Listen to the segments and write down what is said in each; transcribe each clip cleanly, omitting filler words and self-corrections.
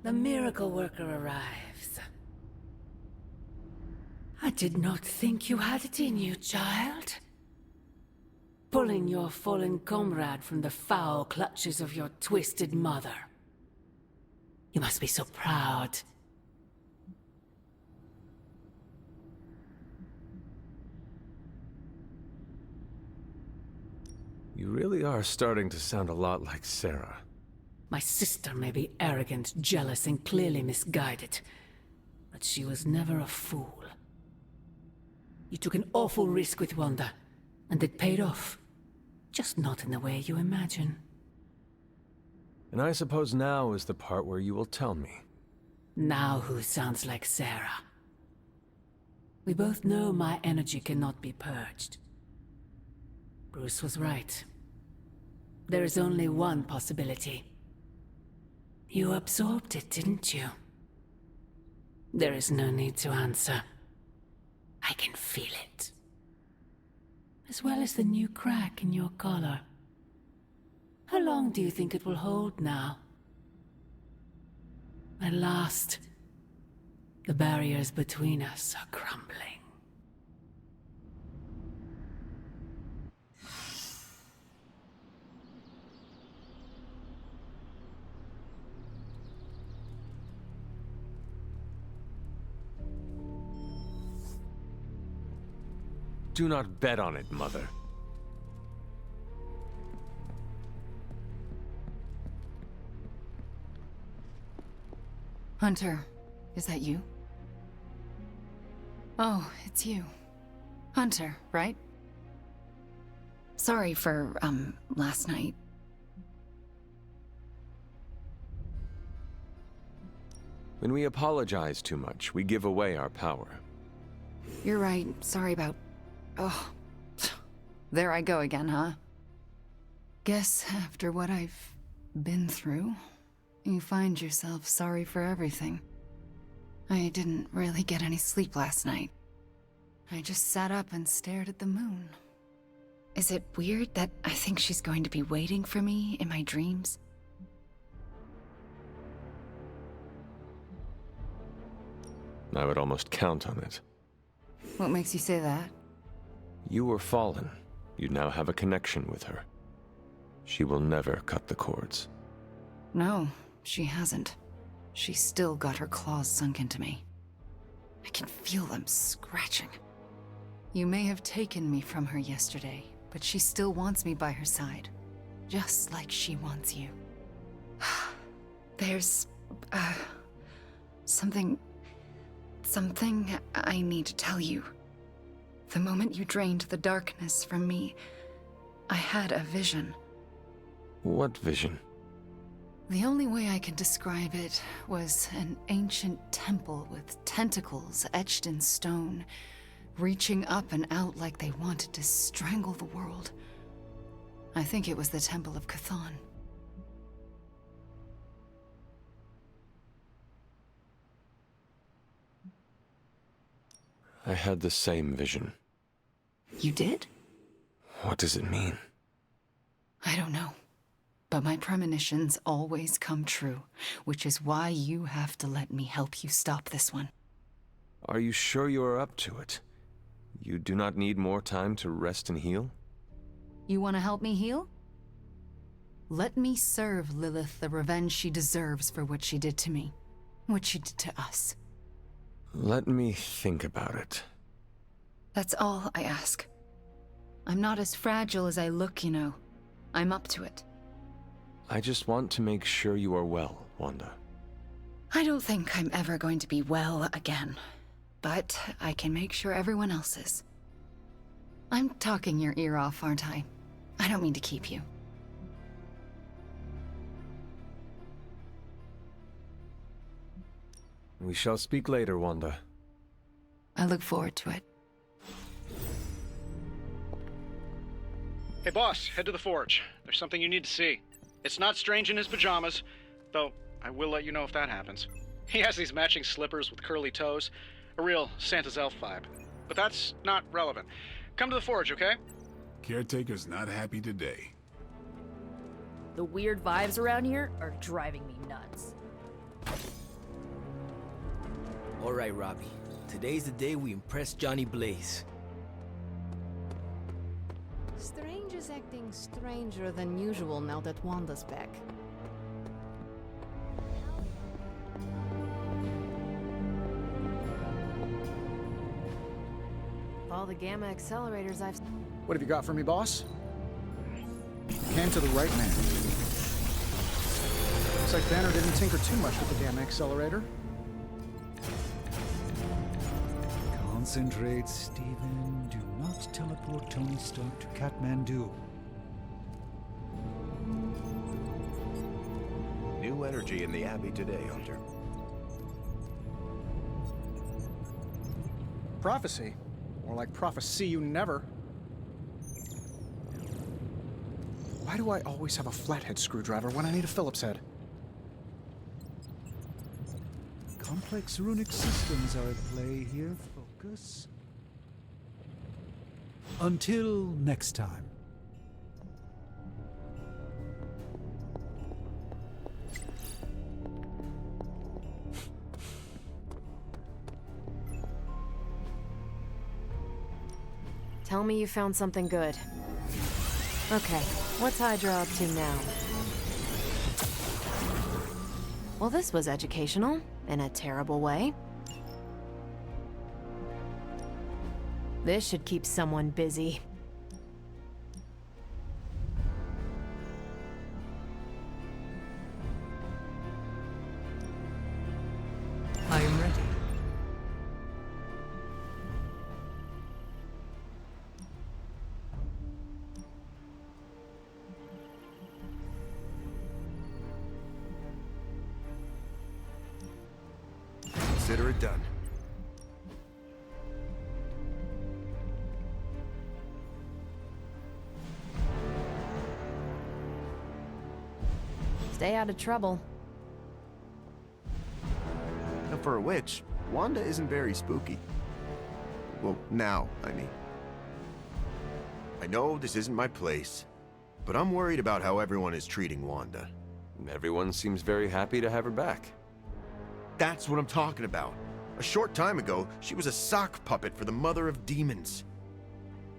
The miracle worker arrives. I did not think you had it in you, child. Pulling your fallen comrade from the foul clutches of your twisted mother. You must be so proud. You really are starting to sound a lot like Sarah. My sister may be arrogant, jealous, and clearly misguided, but she was never a fool. You took an awful risk with Wanda, and it paid off. Just not in the way you imagine. And I suppose now is the part where you will tell me. Now who sounds like Sarah? We both know my energy cannot be purged. Bruce was right. There is only one possibility. You absorbed it, didn't you? There is no need to answer. I can feel it. As well as the new crack in your collar. How long do you think it will hold now? At last, the barriers between us are crumbling. Do not bet on it, Mother. Hunter, is that you? Oh, it's you. Hunter, right? Sorry for, last night. When we apologize too much, we give away our power. You're right. Sorry about... Oh, there I go again, huh? Guess after what I've been through, you find yourself sorry for everything. I didn't really get any sleep last night. I just sat up and stared at the moon. Is it weird that I think she's going to be waiting for me in my dreams? I would almost count on it. What makes you say that? You were fallen. You now have a connection with her. She will never cut the cords. No, she hasn't. She's still got her claws sunk into me. I can feel them scratching. You may have taken me from her yesterday, but she still wants me by her side. Just like she wants you. There's... something I need to tell you. The moment you drained the darkness from me, I had a vision. What vision? The only way I can describe it was an ancient temple with tentacles etched in stone, reaching up and out like they wanted to strangle the world. I think it was the Temple of Chthon. I had the same vision. You did? What does it mean? I don't know. But my premonitions always come true, which is why you have to let me help you stop this one. Are you sure you are up to it? You do not need more time to rest and heal? You want to help me heal? Let me serve Lilith the revenge she deserves for what she did to me. What she did to us. Let me think about it. That's all I ask. I'm not as fragile as I look, you know. I'm up to it. I just want to make sure you are well, Wanda. I don't think I'm ever going to be well again. But I can make sure everyone else is. I'm talking your ear off, aren't I? I don't mean to keep you. We shall speak later, Wanda. I look forward to it. Hey boss, head to the forge. There's something you need to see. It's not Strange in his pajamas, though I will let you know if that happens. He has these matching slippers with curly toes. A real Santa's elf vibe. But that's not relevant. Come to the forge, okay? Caretaker's not happy today. The weird vibes around here are driving me nuts. All right, Robbie. Today's the day we impress Johnny Blaze. Strange is acting stranger than usual now that Wanda's back. All the gamma accelerators I've... What have you got for me, boss? Came to the right man. Looks like Banner didn't tinker too much with the gamma accelerator. Concentrate, Stephen. Do not teleport Tony Stark to Kathmandu. New energy in the Abbey today, Hunter. Prophecy? More like prophecy you never. Why do I always have a flathead screwdriver when I need a Phillips head? Complex runic systems are at play here. Focus. Until next time. Tell me you found something good. Okay, what's Hydra up to now? Well, this was educational, in a terrible way. This should keep someone busy. I am ready. Consider it done. Stay out of trouble. Now, for a witch, Wanda isn't very spooky. Well, now, I mean. I know this isn't my place, but I'm worried about how everyone is treating Wanda. Everyone seems very happy to have her back. That's what I'm talking about. A short time ago, she was a sock puppet for the Mother of Demons.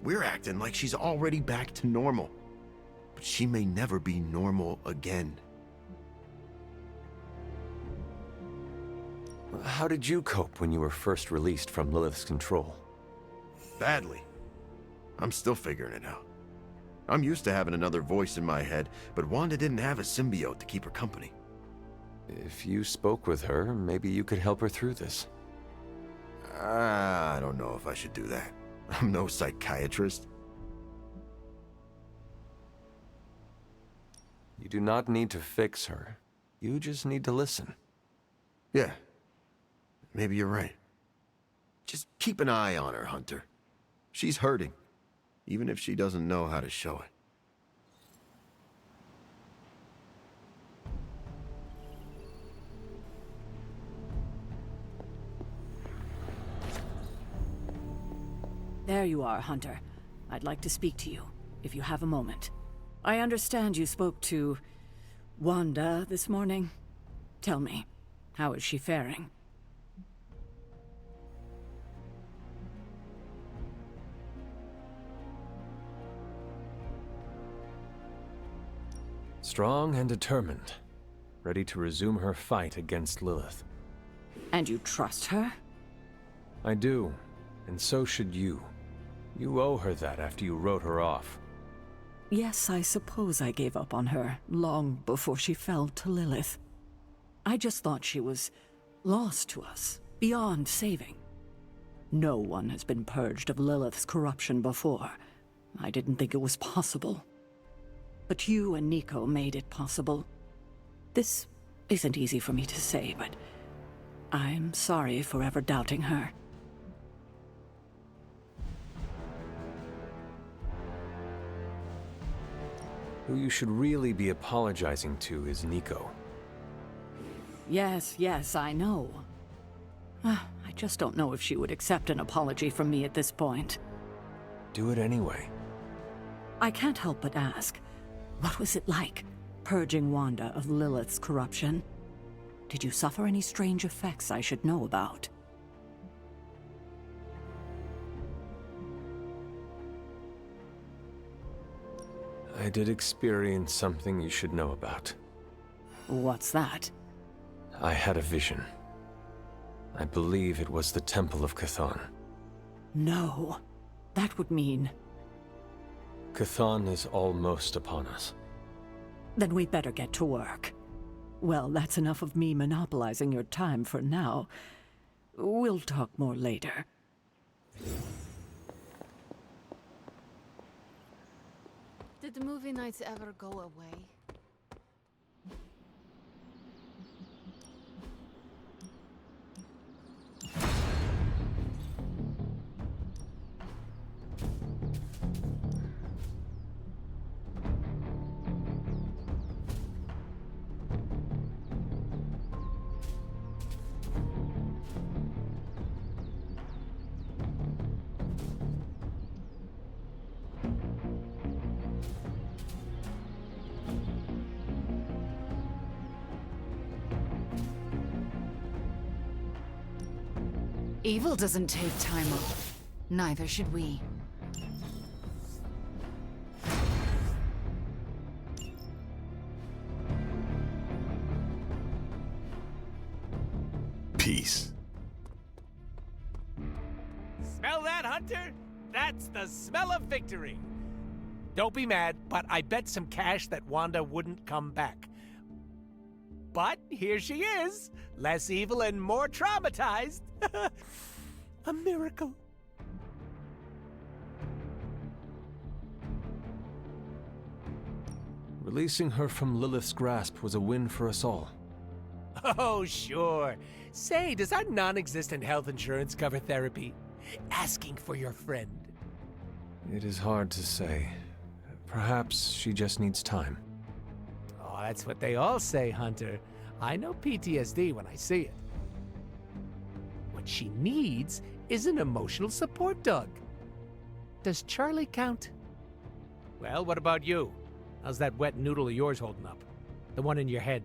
We're acting like she's already back to normal. But she may never be normal again. How did you cope when you were first released from Lilith's control? Badly. I'm still figuring it out. I'm used to having another voice in my head, but Wanda didn't have a symbiote to keep her company. If you spoke with her, maybe you could help her through this. I don't know if I should do that. I'm no psychiatrist. You do not need to fix her. You just need to listen. Yeah. Maybe you're right. Just keep an eye on her, Hunter. She's hurting, even if she doesn't know how to show it. There you are, Hunter. I'd like to speak to you, if you have a moment. I understand you spoke to Wanda this morning. Tell me, how is she faring? Strong and determined, ready to resume her fight against Lilith. And you trust her? I do, and so should you. You owe her that after you wrote her off. Yes, I suppose I gave up on her long before she fell to Lilith. I just thought she was lost to us, beyond saving. No one has been purged of Lilith's corruption before. I didn't think it was possible. But you and Nico made it possible. This isn't easy for me to say, but I'm sorry for ever doubting her. Who you should really be apologizing to is Nico. Yes, I know. I just don't know if she would accept an apology from me at this point. Do it anyway. I can't help but ask, what was it like, purging Wanda of Lilith's corruption? Did you suffer any strange effects I should know about? I did experience something you should know about. What's that? I had a vision. I believe it was the Temple of Chthon. No. That would mean... Chthon is almost upon us. Then we better get to work. Well, that's enough of me monopolizing your time for now. We'll talk more later. Did the movie nights ever go away? Evil doesn't take time off. Neither should we. Peace. Smell that, Hunter? That's the smell of victory. Don't be mad, but I bet some cash that Wanda wouldn't come back. But here she is, less evil and more traumatized. A miracle. Releasing her from Lilith's grasp was a win for us all. Oh, sure. Say, does our non-existent health insurance cover therapy? Asking for your friend. It is hard to say. Perhaps she just needs time. Oh, that's what they all say, Hunter. I know PTSD when I see it. What she needs is an emotional support dog. Does Charlie count? Well, what about you? How's that wet noodle of yours holding up? The one in your head.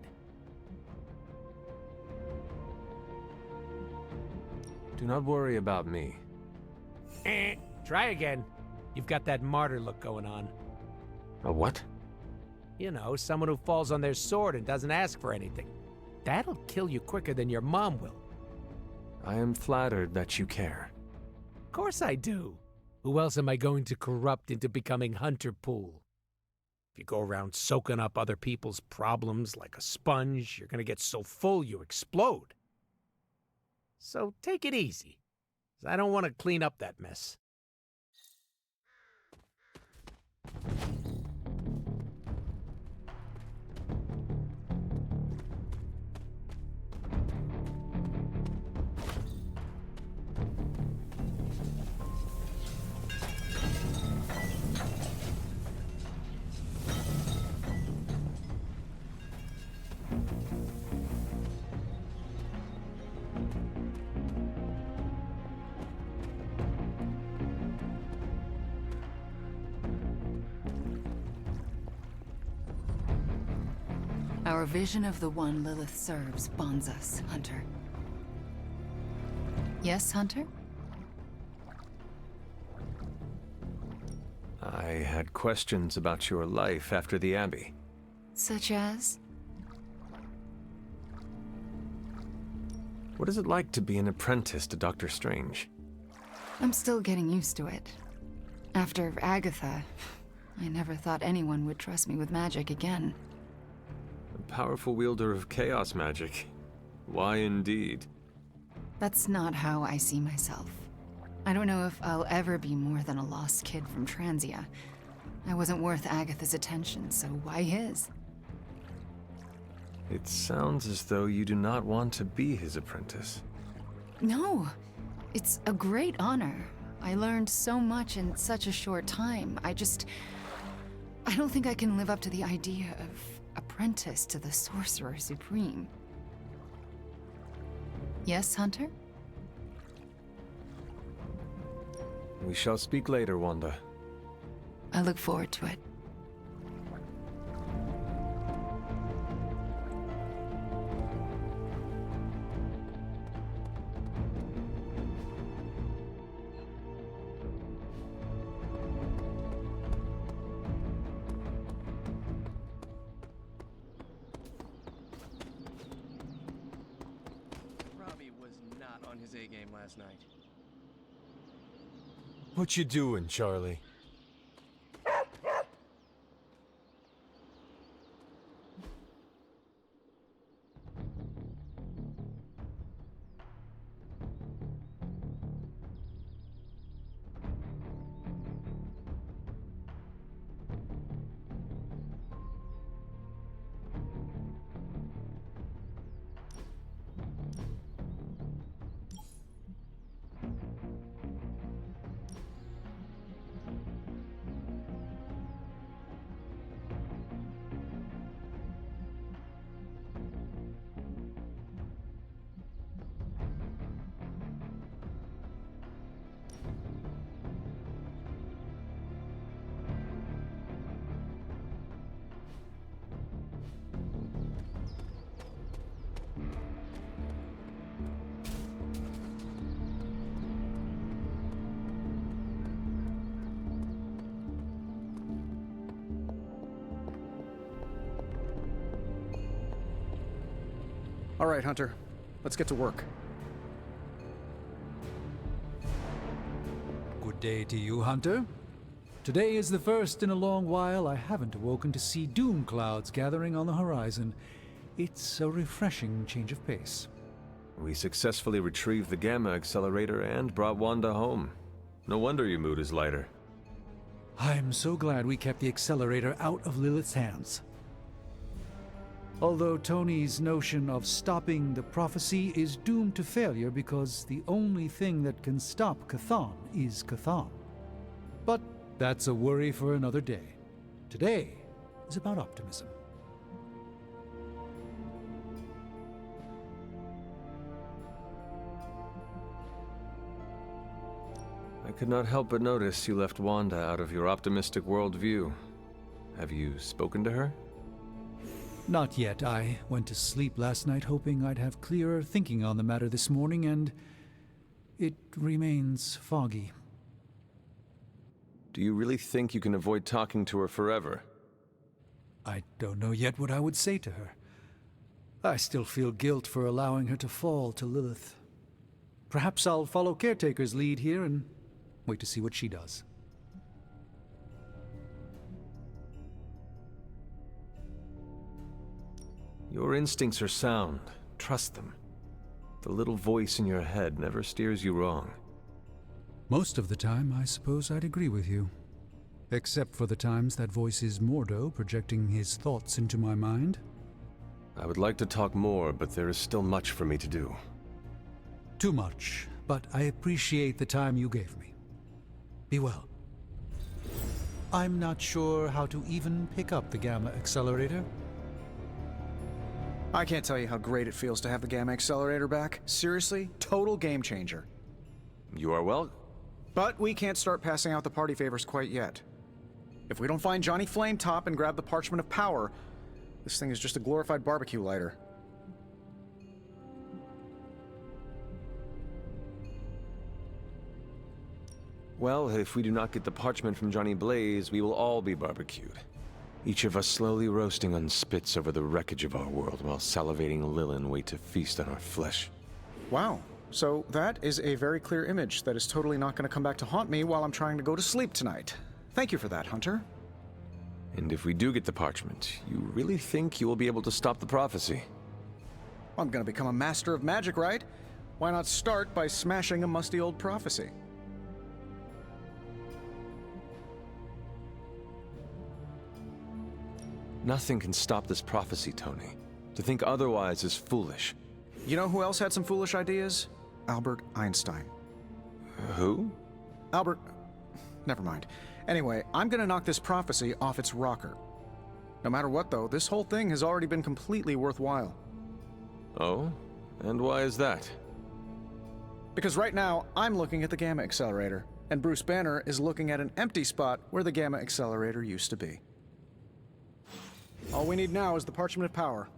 Do not worry about me. Try again. You've got that martyr look going on. A what? You know, someone who falls on their sword and doesn't ask for anything. That'll kill you quicker than your mom will. I am flattered that you care. Of course I do. Who else am I going to corrupt into becoming Hunter Poole? If you go around soaking up other people's problems like a sponge, you're gonna get so full you explode. So take it easy. I don't want to clean up that mess. Our vision of the one Lilith serves bonds us, Hunter. Yes, Hunter? I had questions about your life after the Abbey. Such as? What is it like to be an apprentice to Dr. Strange? I'm still getting used to it. After Agatha, I never thought anyone would trust me with magic again. A powerful wielder of chaos magic. Why indeed? That's not how I see myself. I don't know if I'll ever be more than a lost kid from Transia. I wasn't worth Agatha's attention, so why his? It sounds as though you do not want to be his apprentice. No, it's a great honor. I learned so much in such a short time. I don't think I can live up to the idea of apprentice to the Sorcerer Supreme. Yes, Hunter? We shall speak later, Wanda. I look forward to it. his A game last night. What you doing, Charlie? All right, Hunter. Let's get to work. Good day to you, Hunter. Today is the first in a long while I haven't awoken to see doom clouds gathering on the horizon. It's a refreshing change of pace. We successfully retrieved the Gamma Accelerator and brought Wanda home. No wonder your mood is lighter. I'm so glad we kept the accelerator out of Lilith's hands. Although Tony's notion of stopping the prophecy is doomed to failure because the only thing that can stop Chthon is Chthon. But that's a worry for another day. Today is about optimism. I could not help but notice you left Wanda out of your optimistic worldview. Have you spoken to her? Not yet. I went to sleep last night hoping I'd have clearer thinking on the matter this morning, and it remains foggy. Do you really think you can avoid talking to her forever? I don't know yet what I would say to her. I still feel guilt for allowing her to fall to Lilith. Perhaps I'll follow Caretaker's lead here and wait to see what she does. Your instincts are sound. Trust them. The little voice in your head never steers you wrong. Most of the time, I suppose I'd agree with you. Except for the times that voice is Mordo projecting his thoughts into my mind. I would like to talk more, but there is still much for me to do. Too much, but I appreciate the time you gave me. Be well. I'm not sure how to even pick up the Gamma Accelerator. I can't tell you how great it feels to have the Gamma Accelerator back. Seriously, total game changer. You are well? But we can't start passing out the party favors quite yet. If we don't find Johnny Flametop and grab the Parchment of Power, this thing is just a glorified barbecue lighter. Well, if we do not get the parchment from Johnny Blaze, we will all be barbecued. Each of us slowly roasting on spits over the wreckage of our world while salivating Lilin wait to feast on our flesh. Wow. So that is a very clear image that is totally not going to come back to haunt me while I'm trying to go to sleep tonight. Thank you for that, Hunter. And if we do get the parchment, you really think you will be able to stop the prophecy? I'm going to become a master of magic, right? Why not start by smashing a musty old prophecy? Nothing can stop this prophecy, Tony. To think otherwise is foolish. You know who else had some foolish ideas? Albert Einstein. Who? Albert... Never mind. Anyway, I'm gonna knock this prophecy off its rocker. No matter what, though, this whole thing has already been completely worthwhile. Oh? And why is that? Because right now, I'm looking at the Gamma Accelerator, and Bruce Banner is looking at an empty spot where the Gamma Accelerator used to be. All we need now is the Parchment of Power.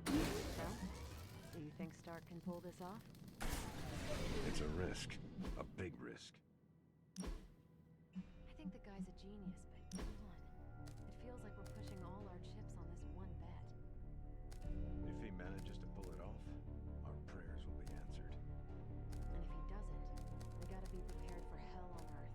So, do you think Stark can pull this off? It's a risk. A big risk. I think the guy's a genius, but come on. It feels like we're pushing all our chips on this one bet. If he manages to pull it off, our prayers will be answered. And if he doesn't, we gotta be prepared for hell on Earth.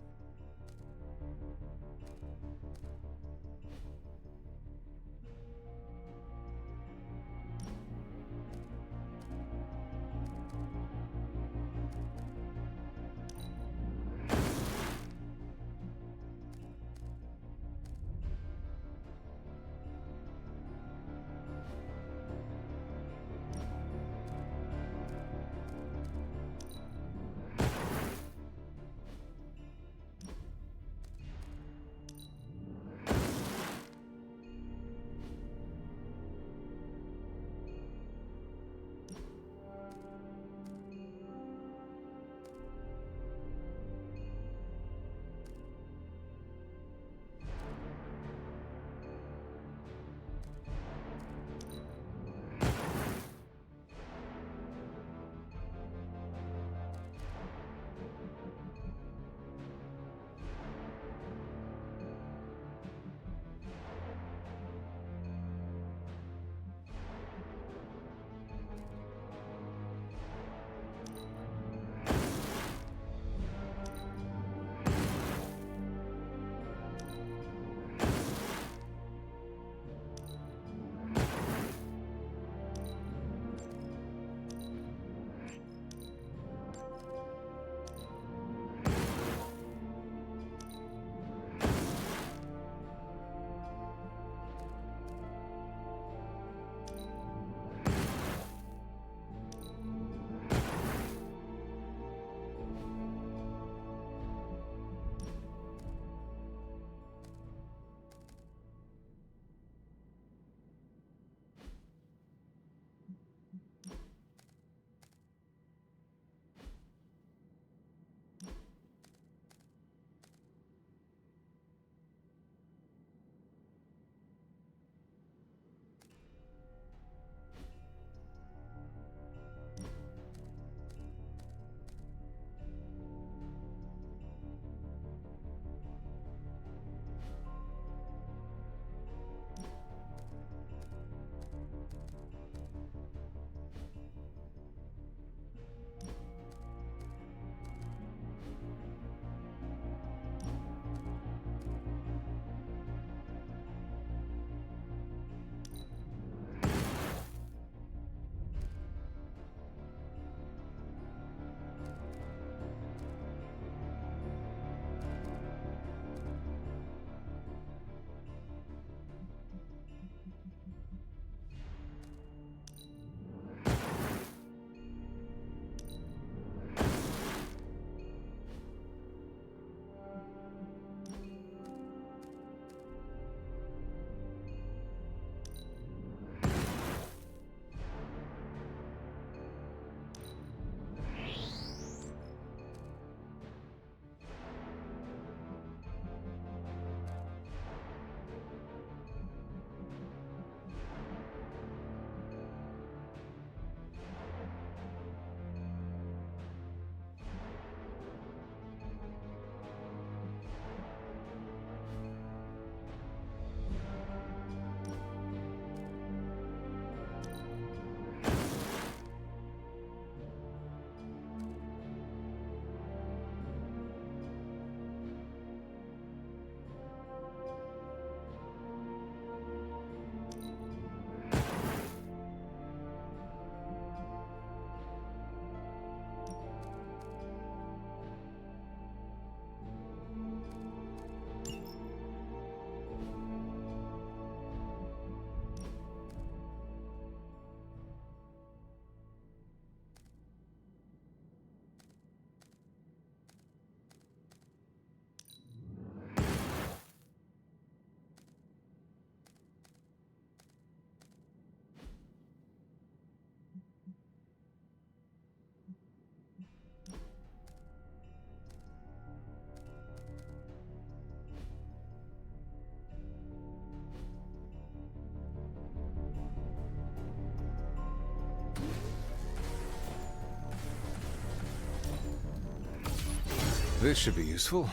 This should be useful.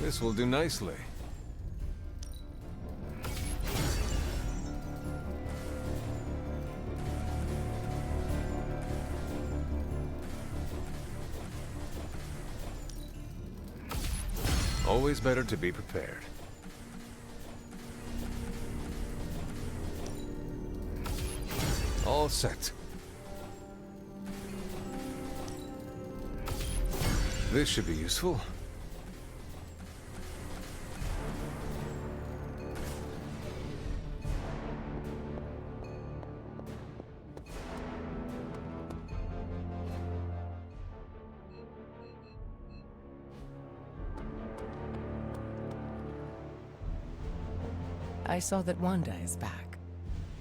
This will do nicely. Always better to be prepared. All set. This should be useful. I saw that Wanda is back.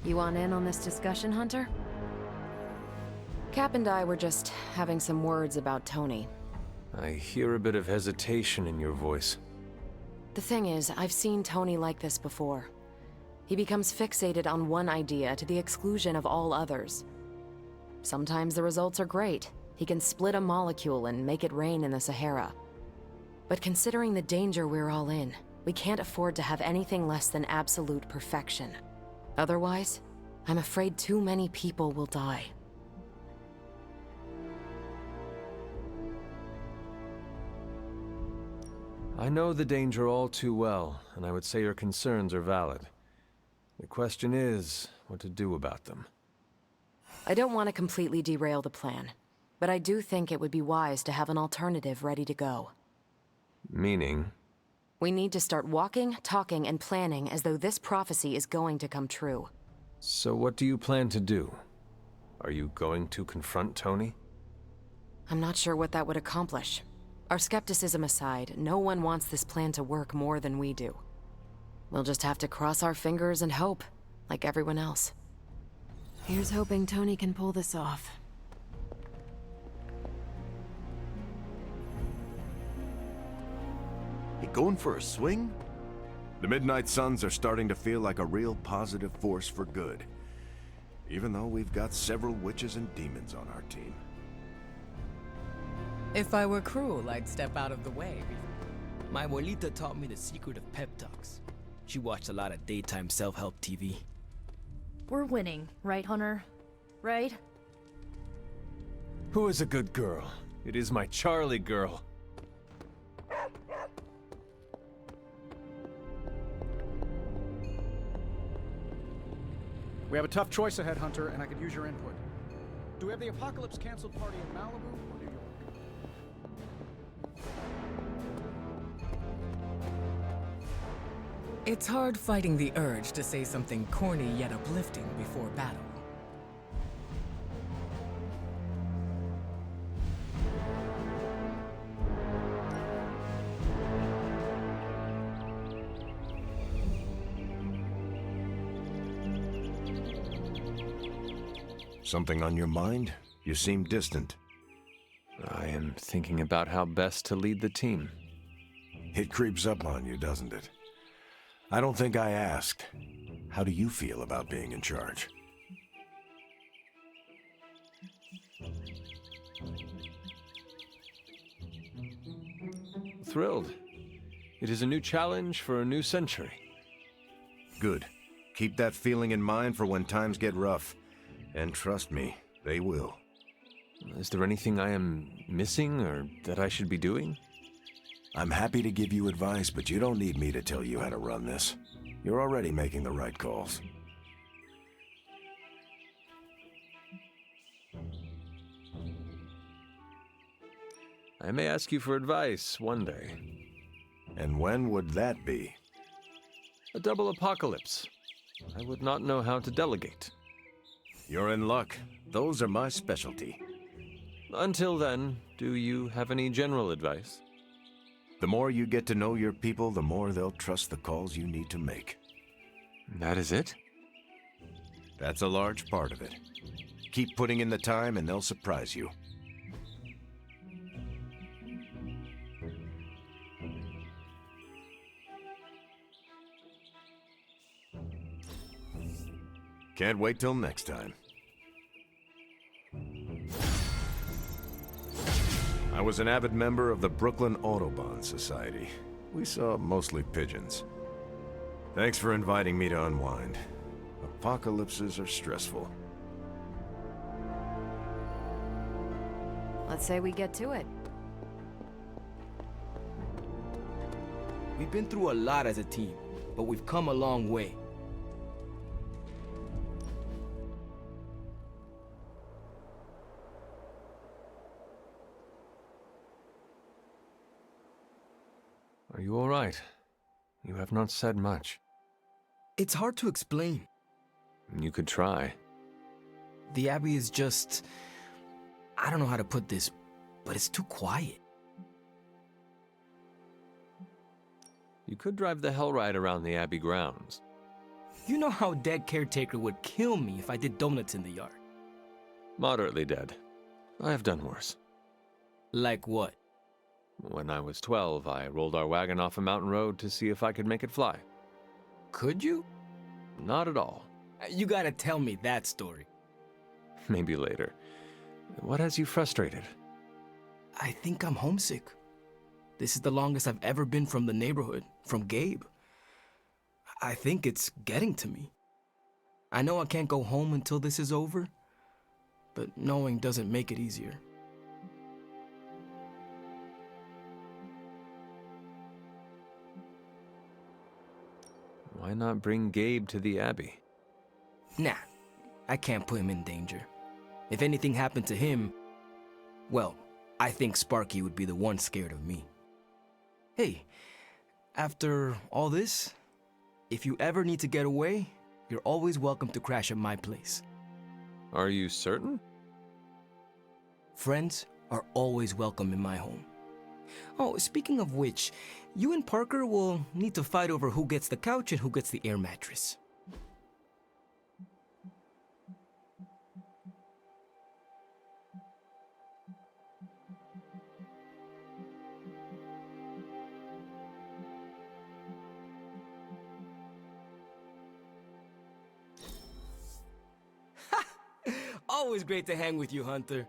You want in on this discussion, Hunter? Cap and I were just having some words about Tony. I hear a bit of hesitation in your voice. The thing is, I've seen Tony like this before. He becomes fixated on one idea to the exclusion of all others. Sometimes the results are great. He can split a molecule and make it rain in the Sahara. But considering the danger we're all in, we can't afford to have anything less than absolute perfection. Otherwise, I'm afraid too many people will die. I know the danger all too well, and I would say your concerns are valid. The question is, what to do about them. I don't want to completely derail the plan, but I do think it would be wise to have an alternative ready to go. Meaning? We need to start walking, talking, and planning as though this prophecy is going to come true. So what do you plan to do? Are you going to confront Tony? I'm not sure what that would accomplish. Our skepticism aside, no one wants this plan to work more than we do. We'll just have to cross our fingers and hope, like everyone else. Here's hoping Tony can pull this off. You going for a swing? The Midnight Suns are starting to feel like a real positive force for good. Even though we've got several witches and demons on our team. If I were cruel, I'd step out of the way. My abuelita taught me the secret of pep talks. She watched a lot of daytime self-help TV. We're winning, right, Hunter? Right? Who is a good girl? It is my Charlie girl. We have a tough choice ahead, Hunter, and I could use your input. Do we have the Apocalypse canceled party in Malibu or New York? It's hard fighting the urge to say something corny yet uplifting before battle. Something on your mind? You seem distant. I am thinking about how best to lead the team. It creeps up on you, doesn't it? I don't think I asked. How do you feel about being in charge? Thrilled. It is a new challenge for a new century. Good. Keep that feeling in mind for when times get rough. And trust me, they will. Is there anything I am missing or that I should be doing? I'm happy to give you advice, but you don't need me to tell you how to run this. You're already making the right calls. I may ask you for advice one day. And when would that be? A double apocalypse. I would not know how to delegate. You're in luck. Those are my specialty. Until then, do you have any general advice? The more you get to know your people, the more they'll trust the calls you need to make. That is it? That's a large part of it. Keep putting in the time and they'll surprise you. Can't wait till next time. I was an avid member of the Brooklyn Autobahn Society. We saw mostly pigeons. Thanks for inviting me to unwind. Apocalypses are stressful. Let's say we get to it. We've been through a lot as a team, but we've come a long way. Are you all right? You have not said much. It's hard to explain. You could try. The Abbey is just... I don't know how to put this, but it's too quiet. You could drive the Hellride around the Abbey grounds. You know how dead caretaker would kill me if I did donuts in the yard. Moderately dead. I have done worse. Like what? When I was 12, I rolled our wagon off a mountain road to see if I could make it fly. Could you? Not at all. You gotta tell me that story. Maybe later. What has you frustrated? I think I'm homesick. This is the longest I've ever been from the neighborhood, from Gabe. I think it's getting to me. I know I can't go home until this is over, but knowing doesn't make it easier. Why not bring Gabe to the Abbey? Nah, I can't put him in danger. If anything happened to him, well, I think Sparky would be the one scared of me. Hey, after all this, if you ever need to get away, you're always welcome to crash at my place. Are you certain? Friends are always welcome in my home. Oh, speaking of which, you and Parker will need to fight over who gets the couch and who gets the air mattress. Always great to hang with you, Hunter.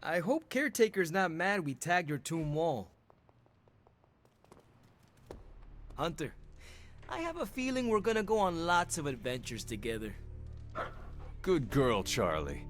I hope Caretaker's not mad we tagged your tomb wall. Hunter, I have a feeling we're gonna go on lots of adventures together. Good girl, Charlie.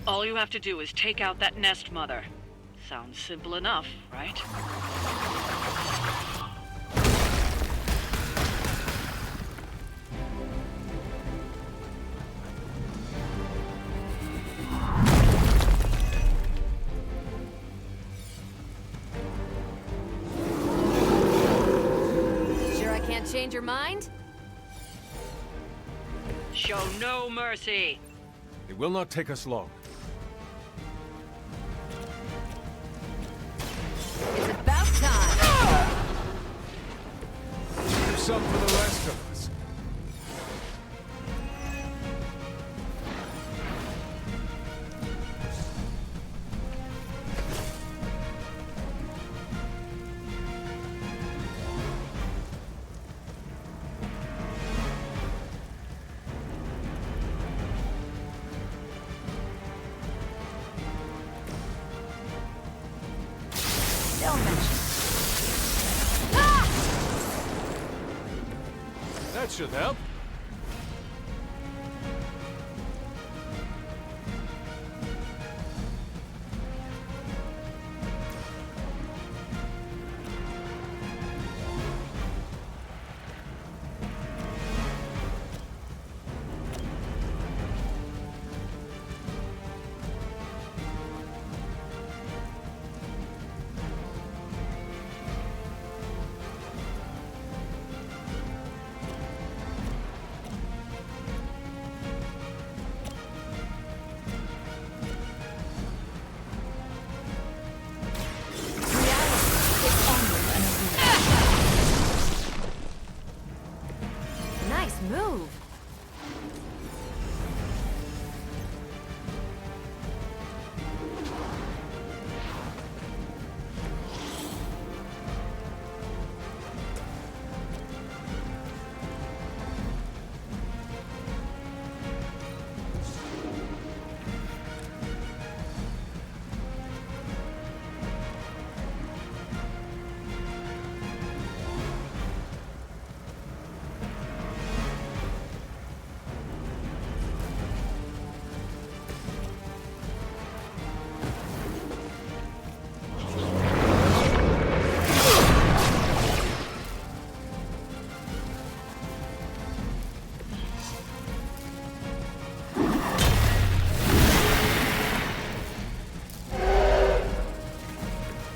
All you have to do is take out that nest mother. Sounds simple enough, right? Sure I can't change your mind? Show no mercy. It will not take us long. It's about time! Save some for the rest of us. That should help. Nice move!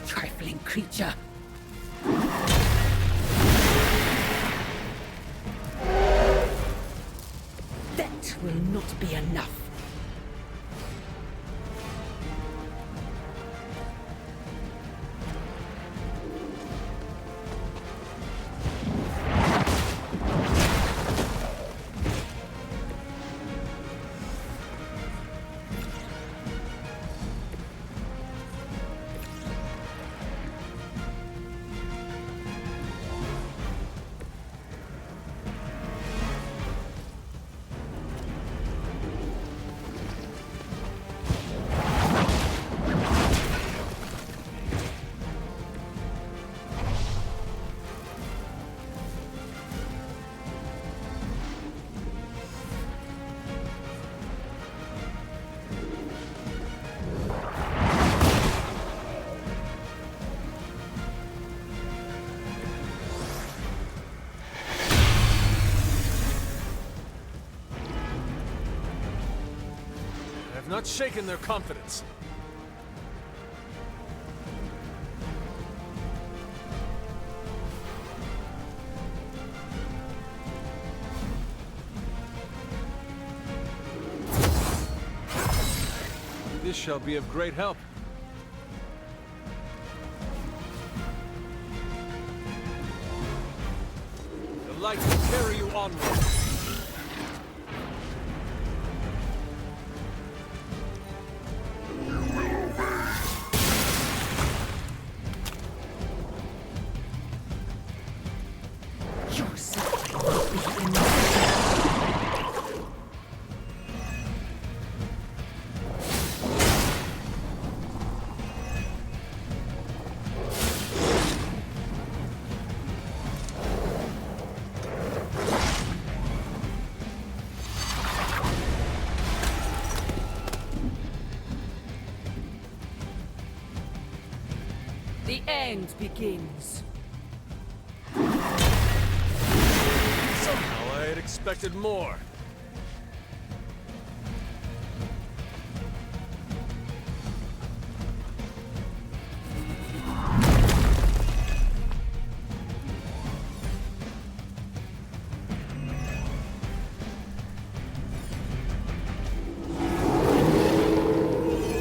Trifling creature. That will not be enough. I've not shaken their confidence. This shall be of great help. The light will carry you onward. Your suffering will be enough. The end begins. Somehow I had expected more.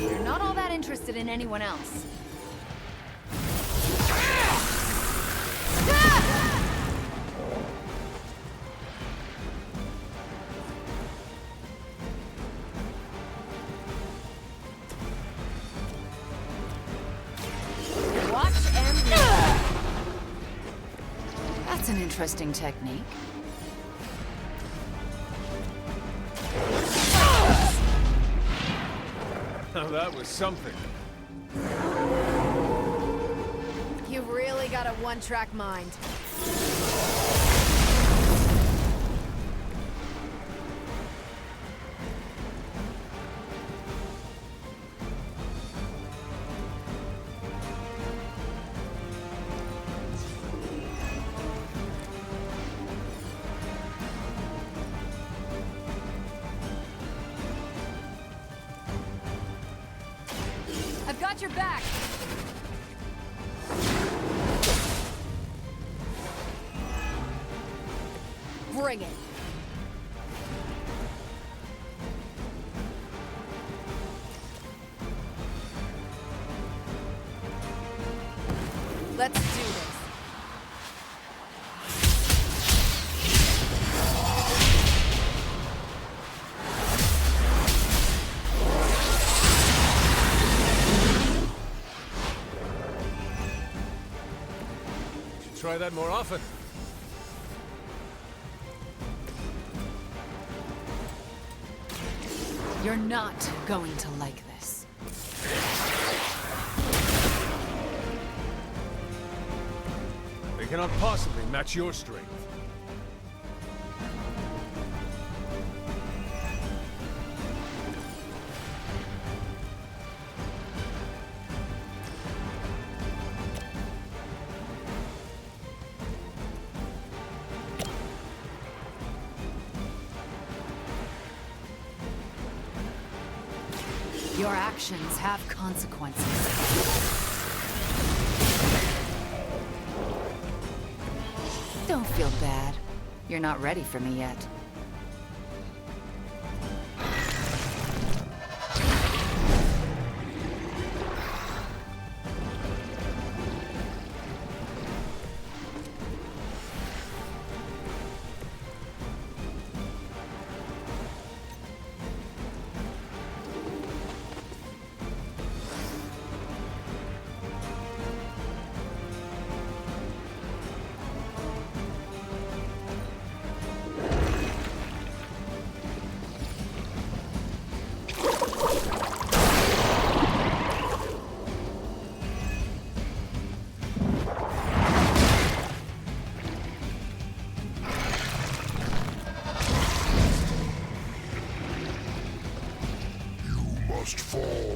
You're not all that interested in anyone else. That's an interesting technique. Now that was something. You've really got a one-track mind. I've got your back. Bring it. Let's do this. Should try that more often. You're not going to like this. They cannot possibly match your strength. Your actions have consequences. Don't feel bad. You're not ready for me yet. must fall.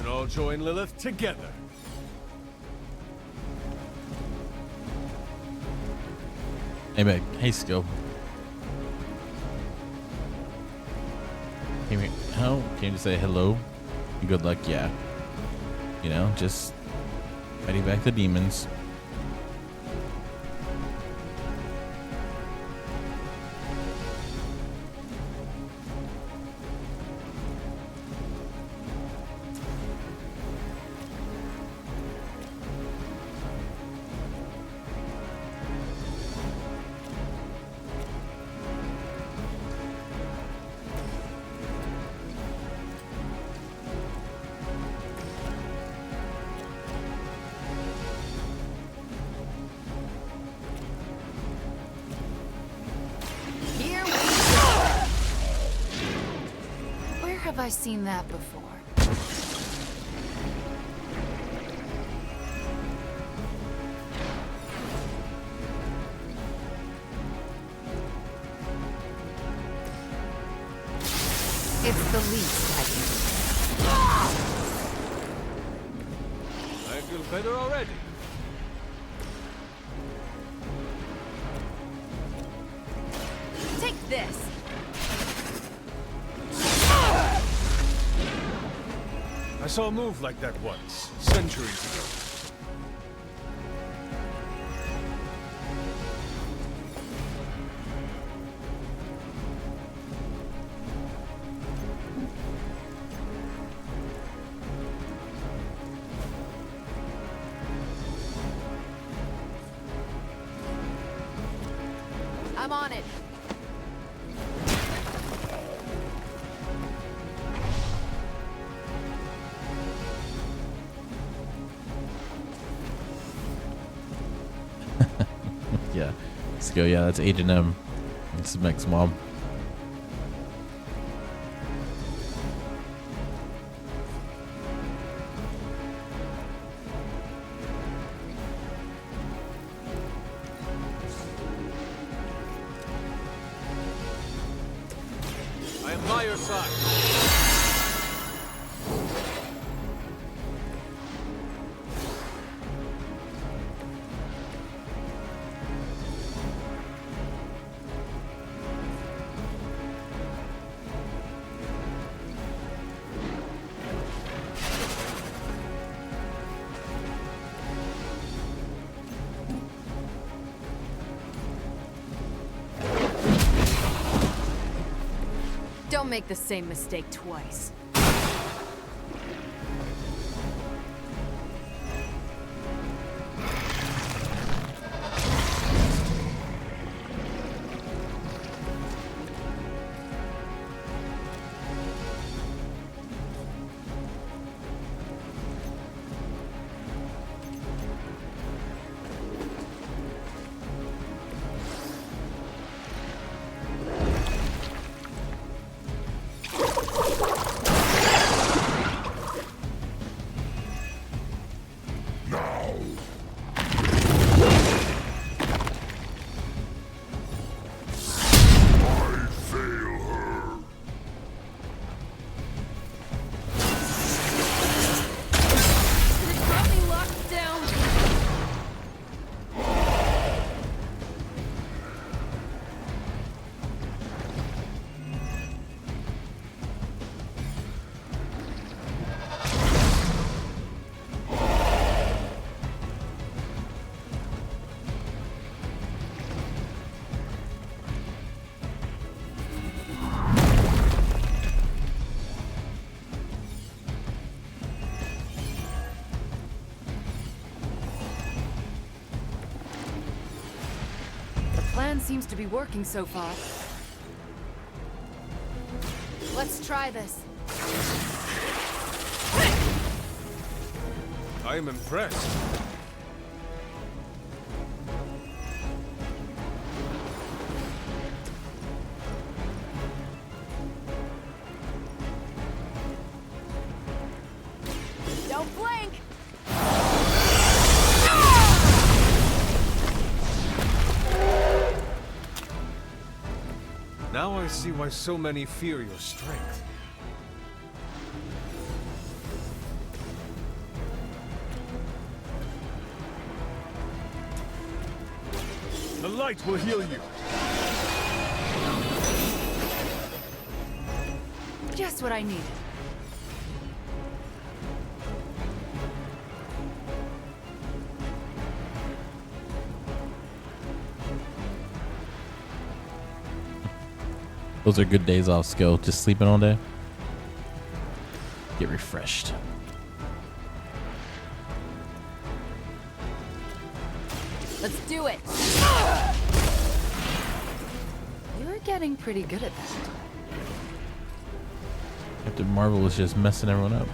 All join Lilith together. Hey, Meg. Hey, Skill. Hey, Meg. How can you just say hello? Good luck, yeah. You know, just Fighting back the demons. Here we go. Where have I seen that before? It's the least I can do. I feel better already. Take this. I saw a move like that once, centuries ago. I'm on it. Yeah. Let's go. Yeah, that's Agent M. It's Mech's mom. I am by your side. Don't make the same mistake twice. Plan seems to be working so far. Let's try this. I am impressed. Don't blink! Now I see why so many fear your strength. The light will heal you. Just what I needed. Those are good days off, Skill. Just sleeping all day. Get refreshed. Let's do it. You're getting pretty good at that. Captain Marvel is just messing everyone up.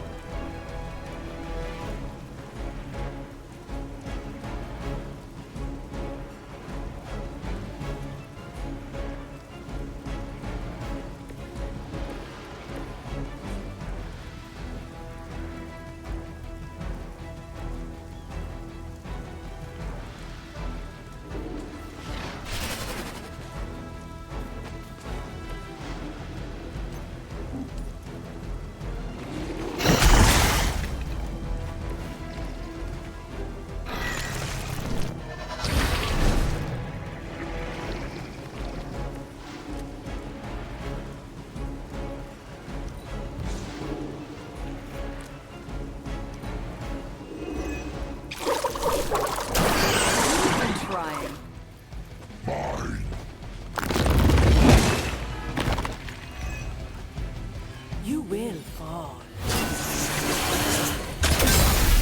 You will fall.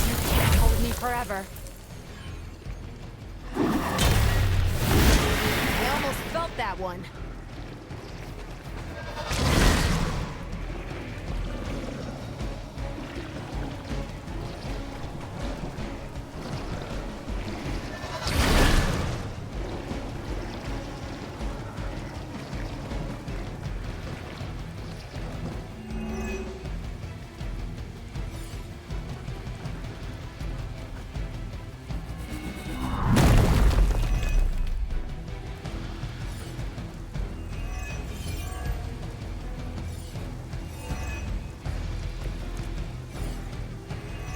You can't hold me forever. I almost felt that one.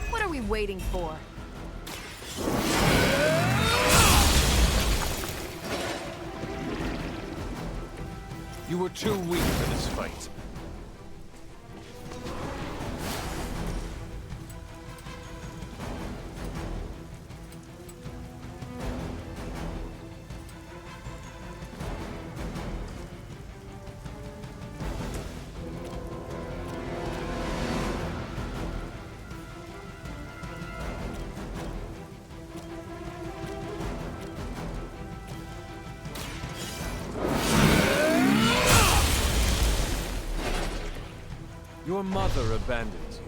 What are we waiting for? You were too weak for this fight. Your mother abandoned you.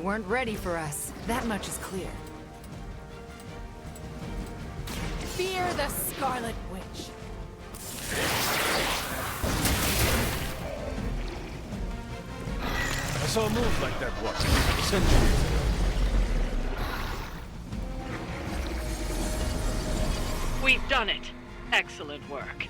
weren't ready for us. That much is clear. Fear the Scarlet Witch. I saw a move like that once, centuries ago. We've done it. Excellent work.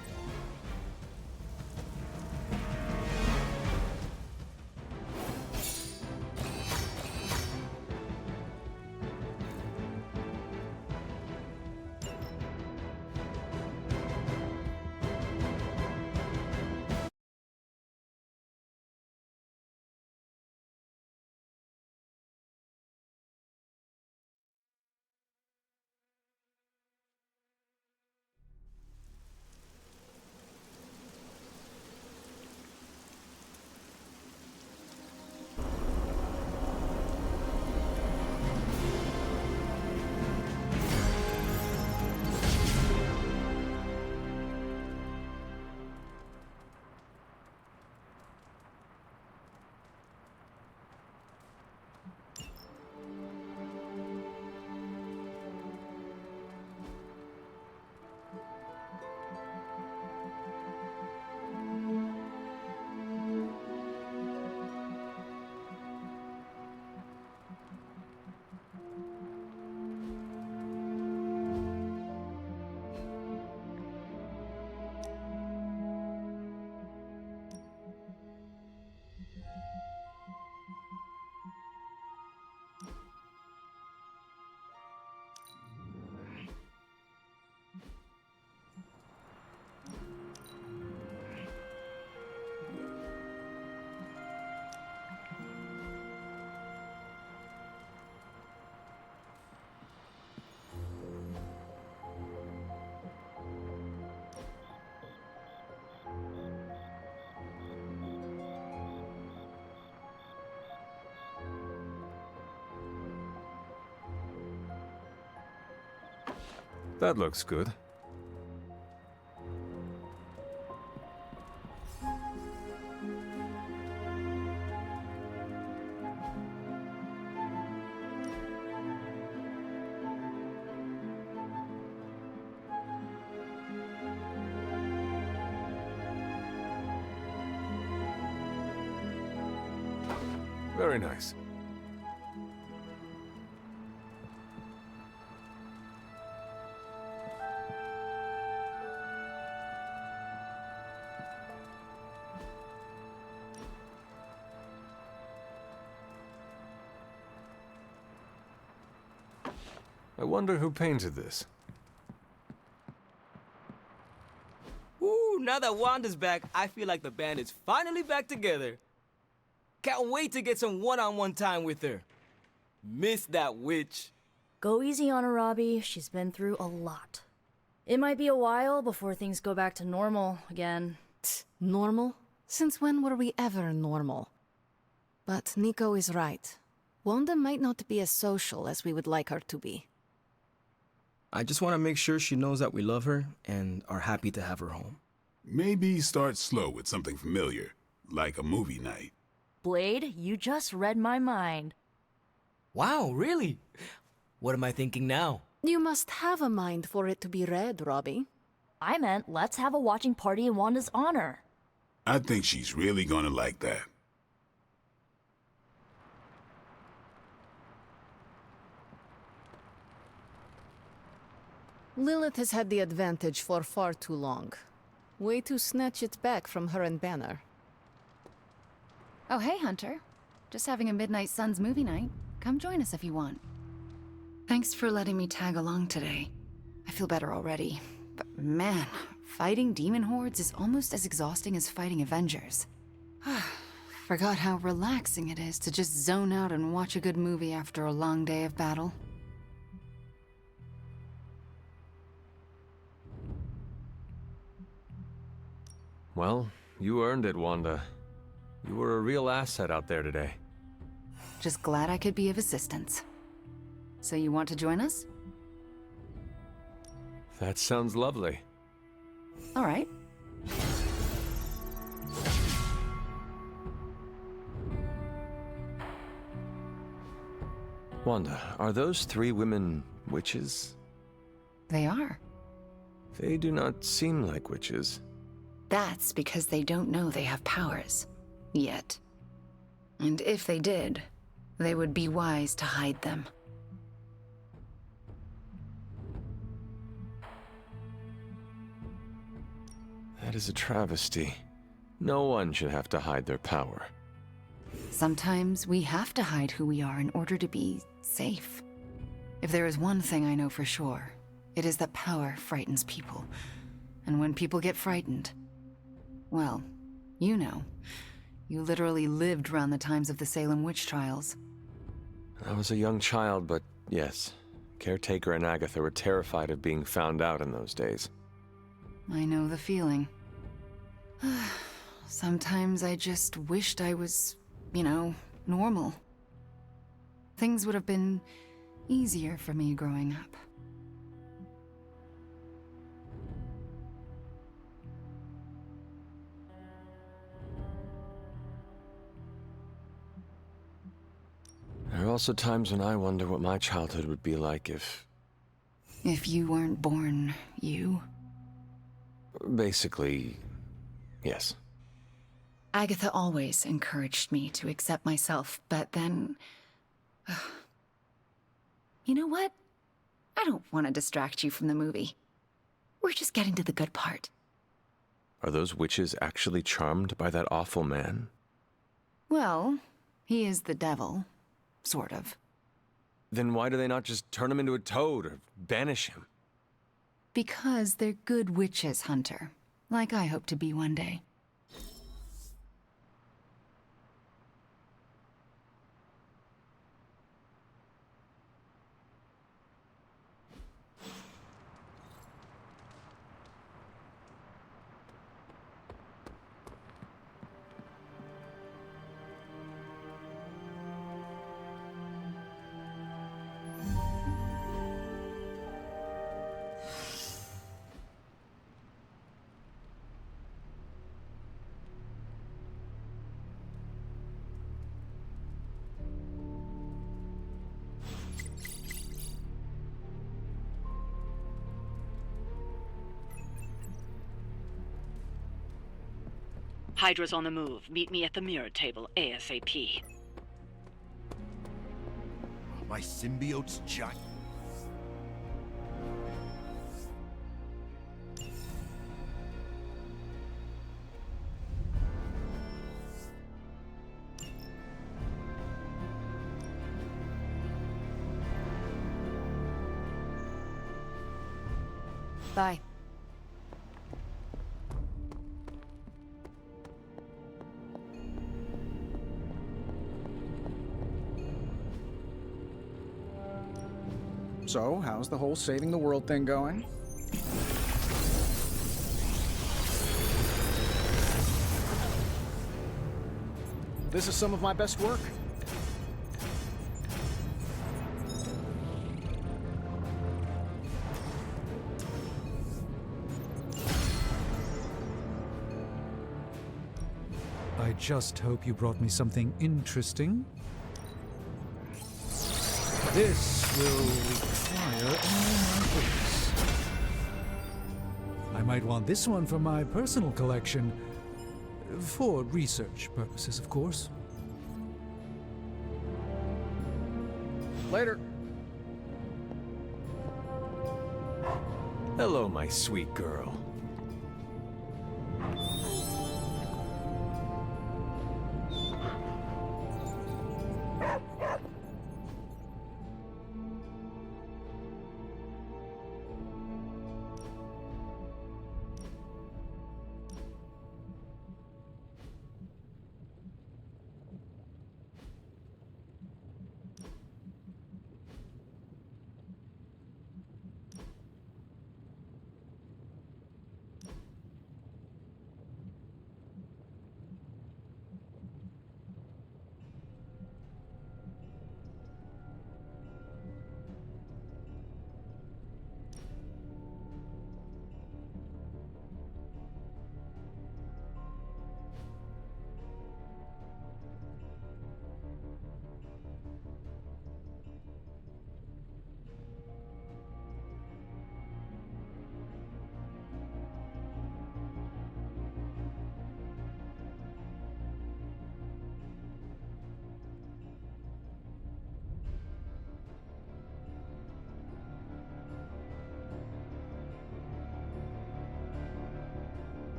That looks good. Very nice. I wonder who painted this. Ooh, now that Wanda's back, I feel like the band is finally back together. Can't wait to get some one-on-one time with her. Miss that witch. Go easy on her, Robbie. She's been through a lot. It might be a while before things go back to normal again. Normal? Since when were we ever normal? But Nico is right. Wanda might not be as social as we would like her to be. I just want to make sure she knows that we love her and are happy to have her home. Maybe start slow with something familiar, like a movie night. Blade, you just read my mind. Wow, really? What am I thinking now? You must have a mind for it to be read, Robbie. I meant let's have a watching party in Wanda's honor. I think she's really gonna like that. Lilith has had the advantage for far too long. Way to snatch it back from her and Banner. Oh, hey, Hunter. Just having a Midnight Suns movie night. Come join us if you want. Thanks for letting me tag along today. I feel better already. But man, fighting demon hordes is almost as exhausting as fighting Avengers. Forgot how relaxing it is to just zone out and watch a good movie after a long day of battle. Well, you earned it, Wanda. You were a real asset out there today. Just glad I could be of assistance. So you want to join us? That sounds lovely. All right. Wanda, are those 3 women witches? They are. They do not seem like witches. That's because they don't know they have powers. Yet. And if they did, they would be wise to hide them. That is a travesty. No one should have to hide their power. Sometimes we have to hide who we are in order to be safe. If there is one thing I know for sure, it is that power frightens people. And when people get frightened, well, you know. You literally lived around the times of the Salem witch trials. I was a young child, but yes. Caretaker and Agatha were terrified of being found out in those days. I know the feeling. Sometimes I just wished I was, normal. Things would have been easier for me growing up. There are also times when I wonder what my childhood would be like if... If you weren't born, you? Basically, yes. Agatha always encouraged me to accept myself, but then... You know what? I don't want to distract you from the movie. We're just getting to the good part. Are those witches actually charmed by that awful man? Well, he is the devil. Sort of. Then why do they not just turn him into a toad or banish him? Because they're good witches, Hunter. Like I hope to be one day. Hydra's on the move. Meet me at the mirror table ASAP. My symbiote's giant. Bye. So, how's the whole saving the world thing going? This is some of my best work. I just hope you brought me something interesting. This will require all my books. I might want this one for my personal collection. For research purposes, of course. Later. Hello, my sweet girl.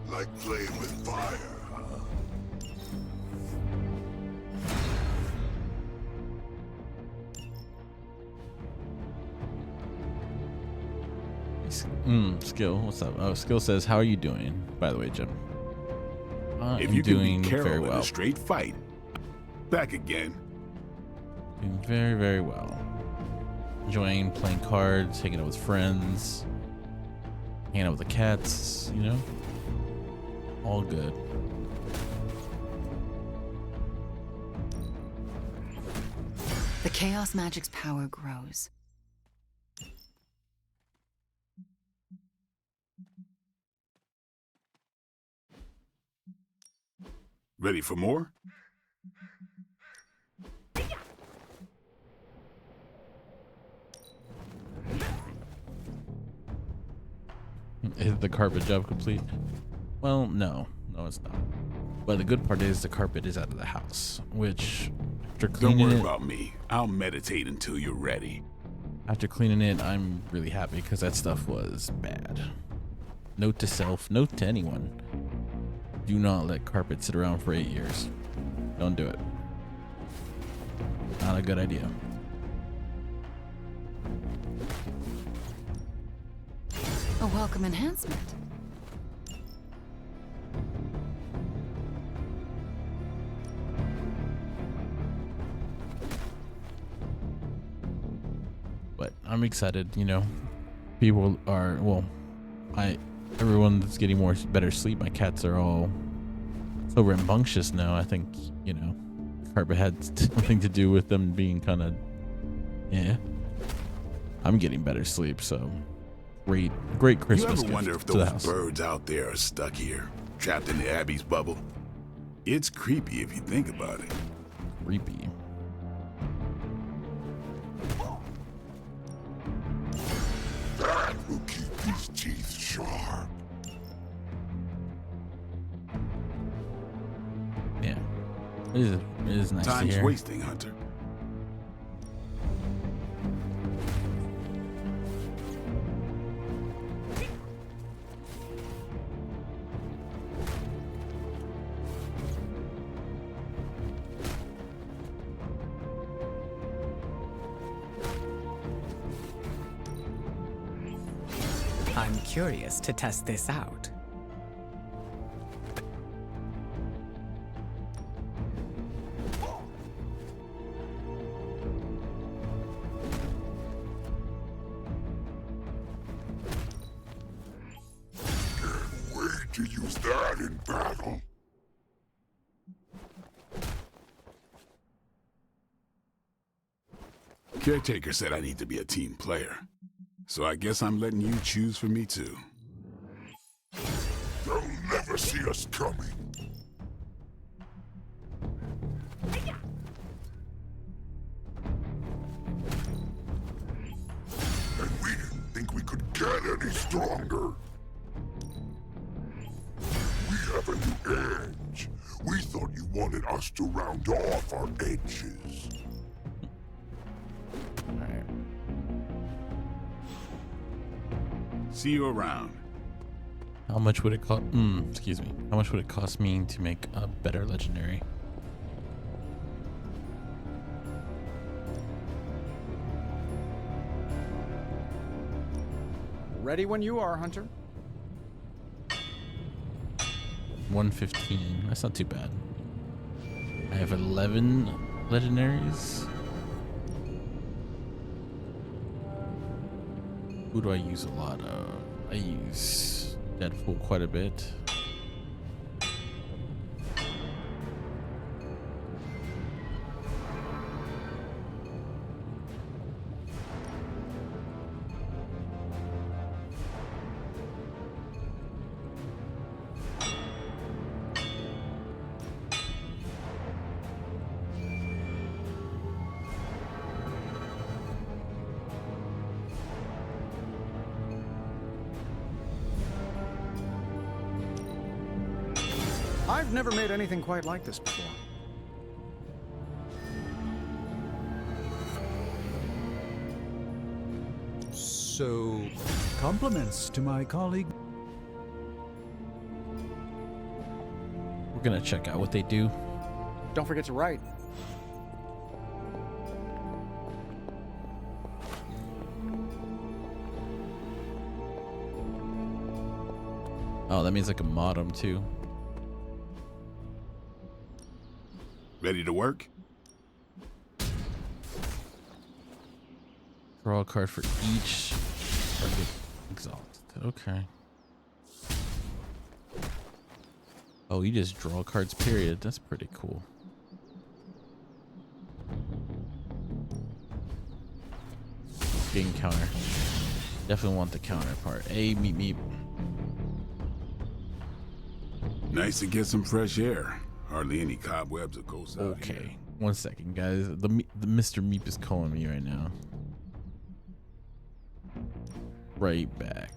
Like playing with fire, huh? Skill, what's up? Oh, Skill says, "How are you doing?" By the way, Jim. If I'm you can doing beat Carol very in well. a straight fight, back again. Doing very, very well. Enjoying playing cards, hanging out with friends, hanging out with the cats. You know, all good. The chaos magic's power grows. Ready for more? Is the carpet job complete? Well, no, it's not. But the good part is the carpet is out of the house, which after Don't cleaning worry it, about me. I'll meditate until you're ready. after cleaning it, I'm really happy because that stuff was bad. Note to self, note to anyone: do not let carpet sit around for 8 years. Don't do it. Not a good idea. A welcome enhancement. But I'm excited, you know. People are, well, everyone that's getting better sleep. My cats are all so rambunctious now. I think, you know, carpet had something to do with them being kind of, yeah. I'm getting better sleep, so great Christmas You ever wonder gift if to the those house. birds out there are stuck here, trapped in the Abbey's bubble? It's creepy if you think about it. Creepy. That will keep these teeth sharp. Yeah, it is nice to Time's hear. wasting, Hunter. I'm curious to test this out. Can't wait to use that in battle. Caretaker said I need to be a team player. So I guess I'm letting you choose for me too. They'll never see us coming. And we didn't think we could get any stronger. We have a new edge. We thought you wanted us to round off our edges. See you around. How much would it cost? Excuse me. How much would it cost me to make a better legendary? Ready when you are, Hunter. 115. That's not too bad. I have 11 legendaries. Who do I use a lot of? I use Deadpool quite a bit. I've never made anything quite like this before. So, compliments to my colleague. gonna check out what they do. Don't forget to write. Oh, that means I can mod them too. Ready to work? Draw a card for each target exalted. Okay. Oh, you just draw cards, period. That's pretty cool. Getting counter. Definitely want the counter part. Hey, meep meep. Nice to get some fresh air. Hardly any cobwebs or ghosts out here. Okay, 1 second, guys. The Mr. Meep is calling me right now. Right back.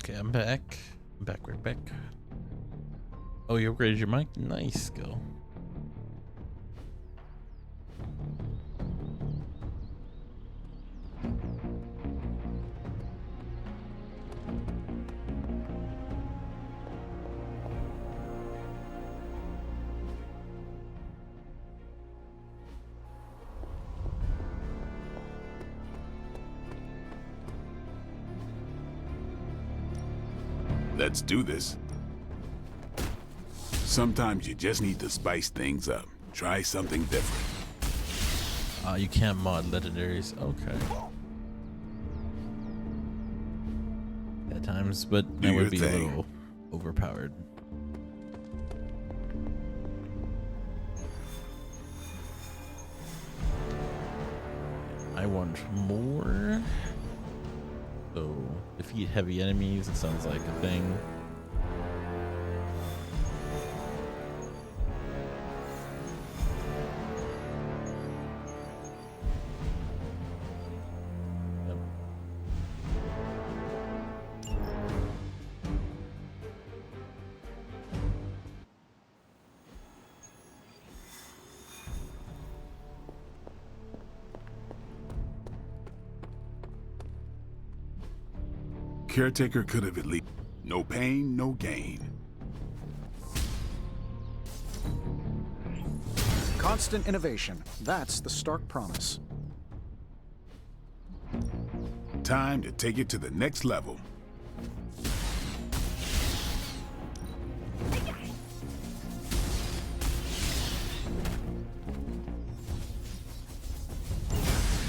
Okay, I'm back. Right back. Oh, you upgraded your mic? Nice, go. Let's do this. Sometimes you just need to spice things up. Try something different. You can't mod legendaries. Okay. At times, but that would be a little overpowered. I want more. So, defeat heavy enemies, it sounds like a thing. Yep. Caretaker could have at least... No pain, no gain. Constant innovation. That's the stark promise. Time to take it to the next level.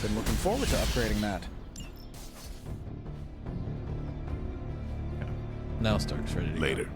Been looking forward to upgrading that. Now Stark's ready to Later. Go.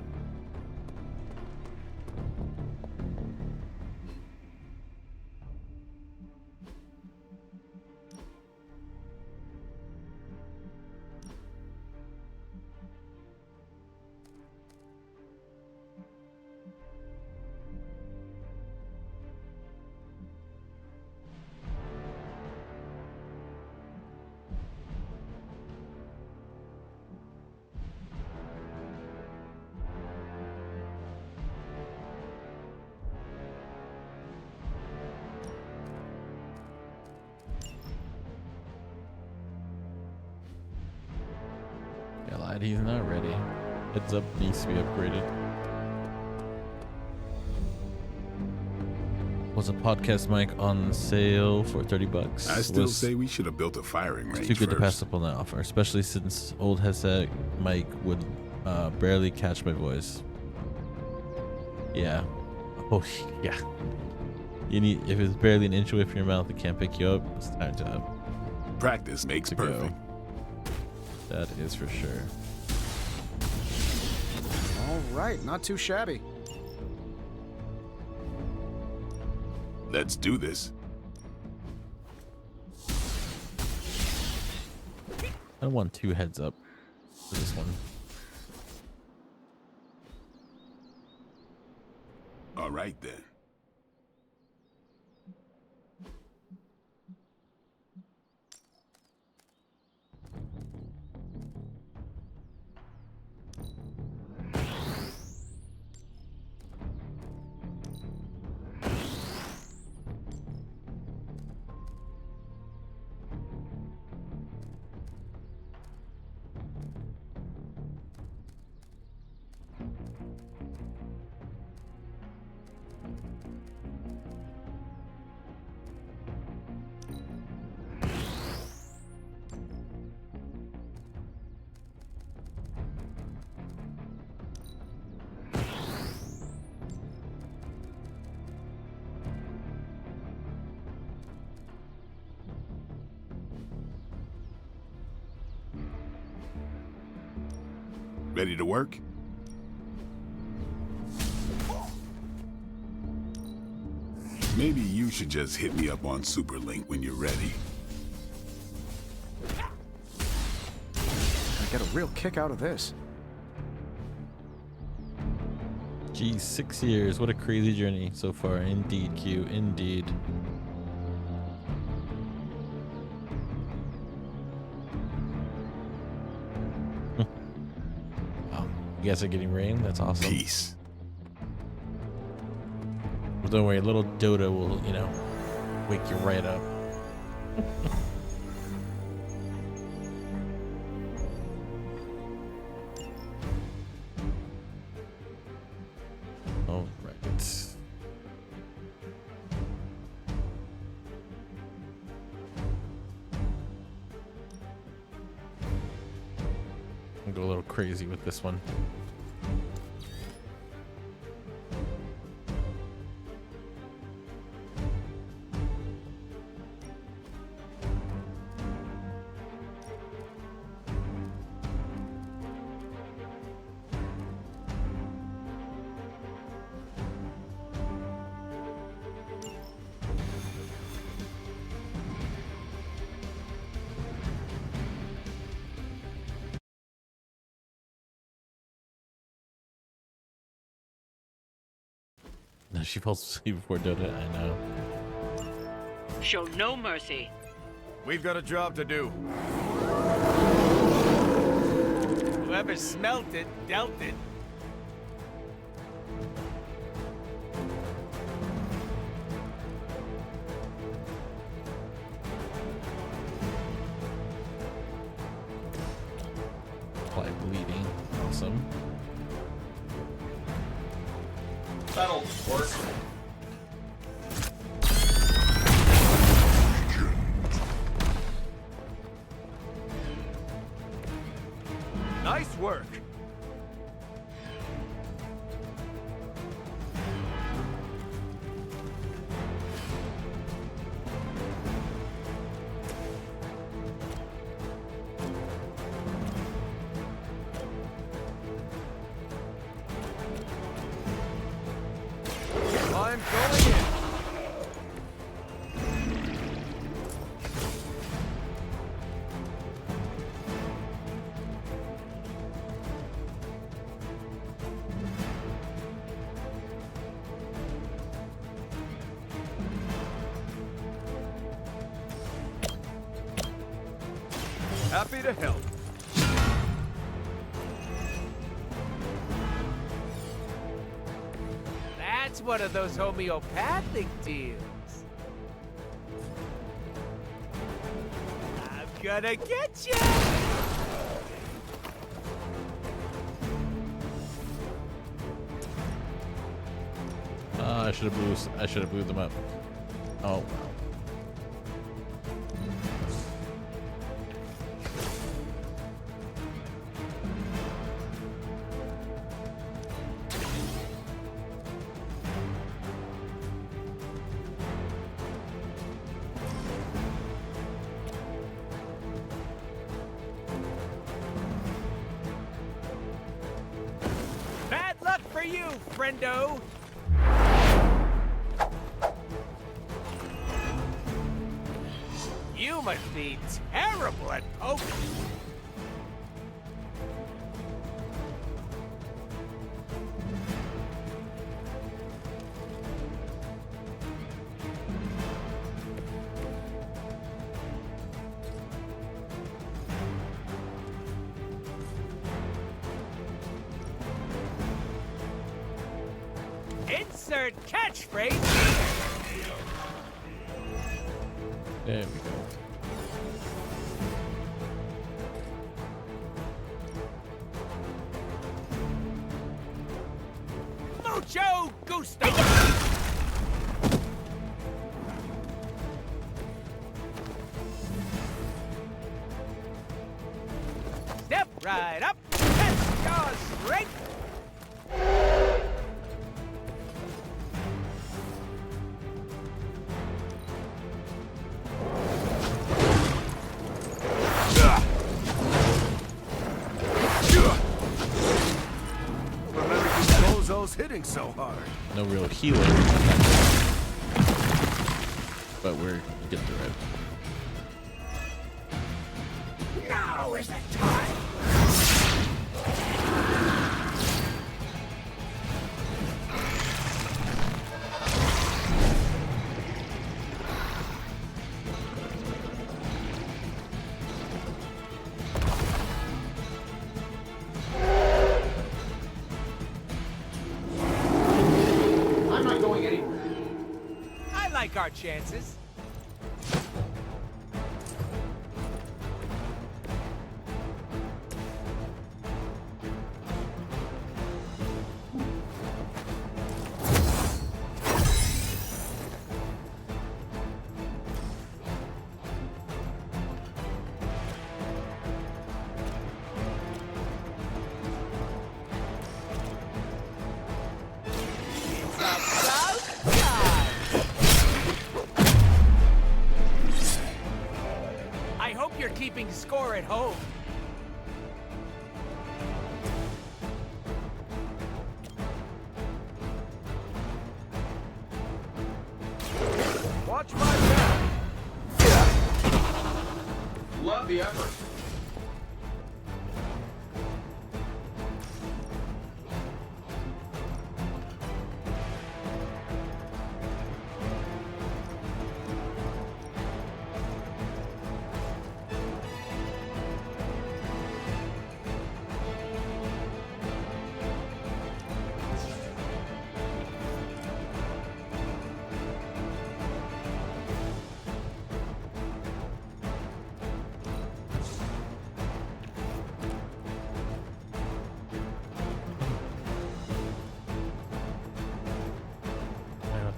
Yeah, lied, he's not ready. Heads up needs to be upgraded. Was a podcast mic on sale for $30? I still say we should have built a firing range Too good to pass first. up on that offer, especially since old headset mic would barely catch my voice. Yeah. Oh, yeah. You need, if it's barely an inch away from your mouth, it can't pick you up. It's time to Practice makes perfect. Go. That is for sure. All right, not too shabby. Let's do this. I want 2 heads up for this one. All right then. Ready to work? Maybe you should just hit me up on Superlink when you're ready. I get a real kick out of this. Geez, 6 years. What a crazy journey so far. Indeed, Q. Indeed. You guys are getting rain? That's awesome. Peace. Well, don't worry, little Dota will, you know, wake you right up. All right. I'll go a little crazy with this one. No, she falls asleep before Dota. I know. Show no mercy. We've got a job to do. Whoever smelt it, dealt it. Apply bleeding. Awesome. That'll work. Nice work. I'm going in. Happy to help. That's one of those homeopathic deals. I'm gonna get you! I should have blew them up. Oh wow. Bad luck for you, friendo! You must be terrible at poker. Insert catchphrase. There we go. Mucho gusto! Step right up, test your strength! Hitting so hard. No real healing, but we're getting through it. Now is the time! like our chances. I hope you're keeping score at home. Watch my back. Love the effort.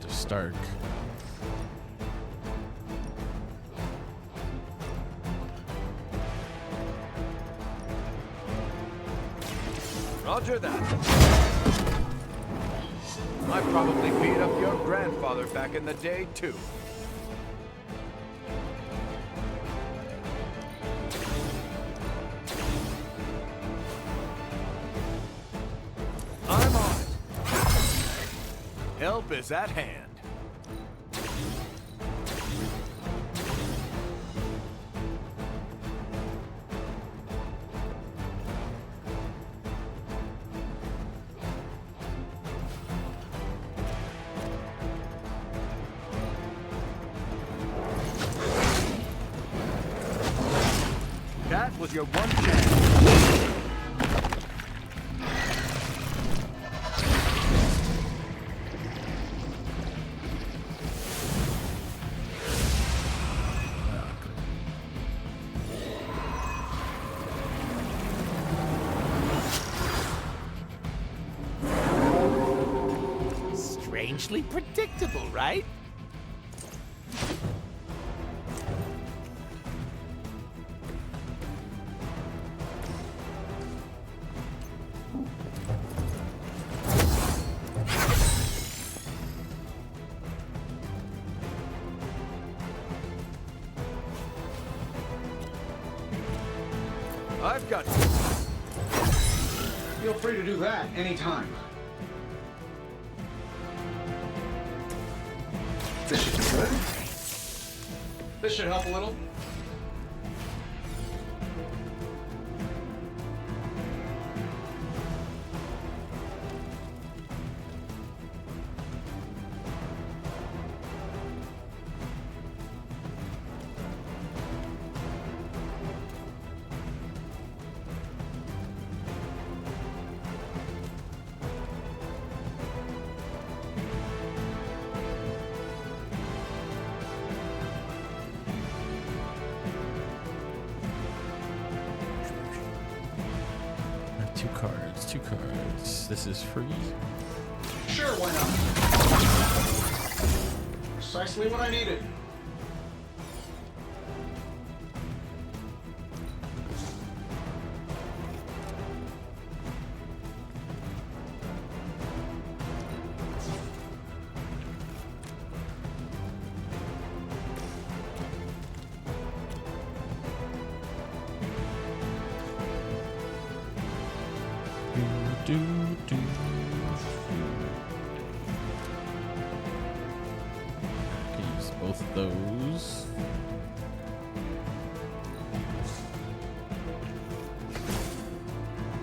Stark. Roger that. I probably beat up your grandfather back in the day, too. I'm on it. Help is at hand. That was your one chance. Strangely predictable, right? I've got you. Feel free to do that anytime. This should be good. This should help a little. Two cards. This is free. Sure, why not? Precisely what I needed. Both of those.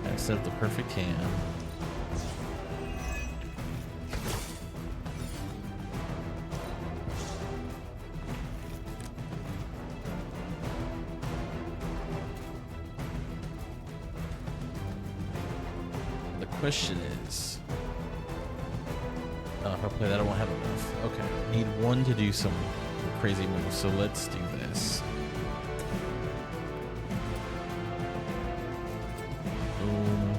I set up the perfect hand. The question is, If I play that, I won't have enough. Okay. Need one to do some crazy moves, so let's do this. Boom.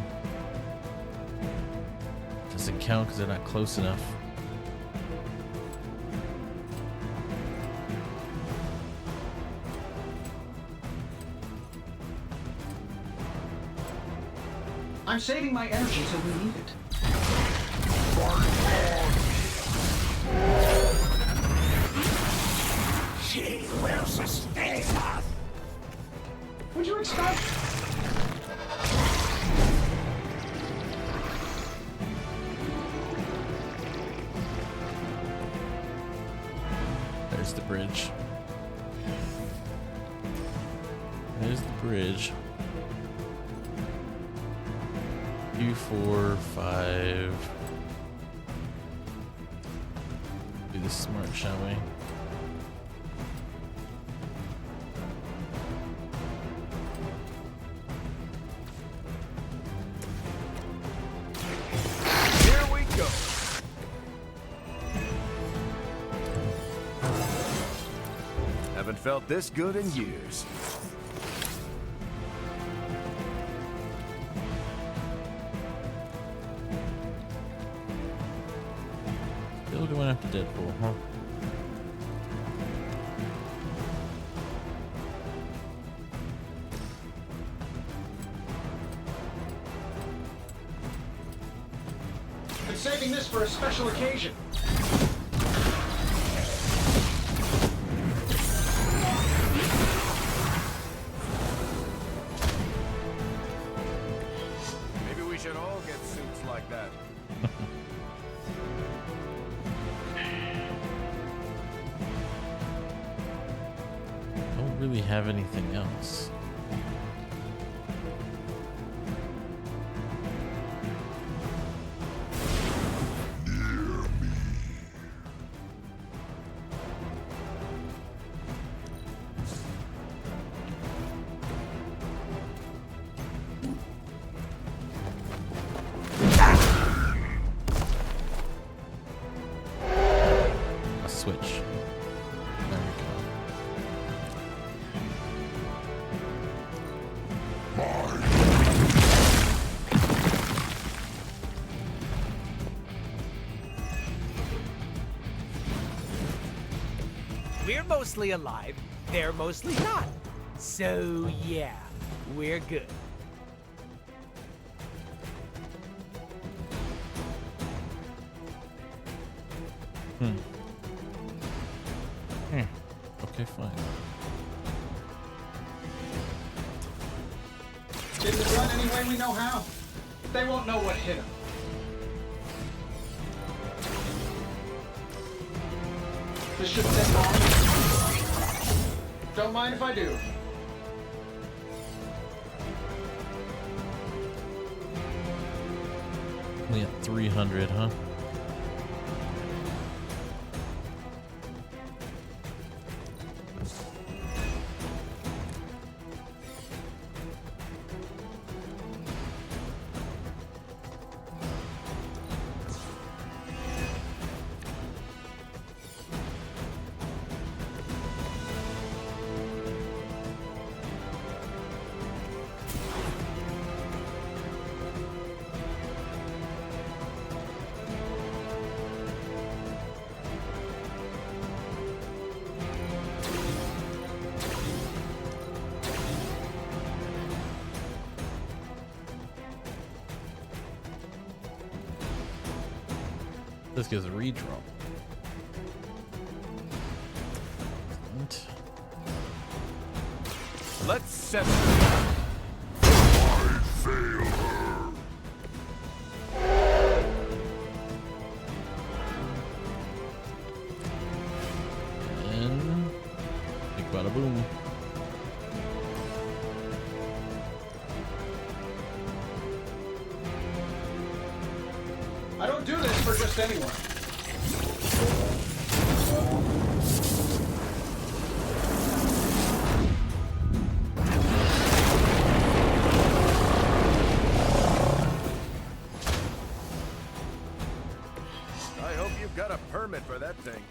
Doesn't count because they're not close enough. I'm saving my energy till we need it. She will sustain us. Would you expect? There's the bridge. There's the bridge. 2, 4, 5. Do this smart, shall we? Here we go. Haven't felt this good in years. Still going after Deadpool, huh? I'm saving this for a special occasion. Maybe we should all get suits like that. Don't really have anything else. A switch. There we go. We're mostly alive, they're mostly not. So yeah, we're good. Okay, fine. Didn't run any way we know how. They won't know what hit them. This shouldn't take long. Don't mind if I do. Only at 300, huh? This gives a redraw. Excellent. Let's set I fail her. And big bada boom. I don't do this for just anyone. I hope you've got a permit for that thing.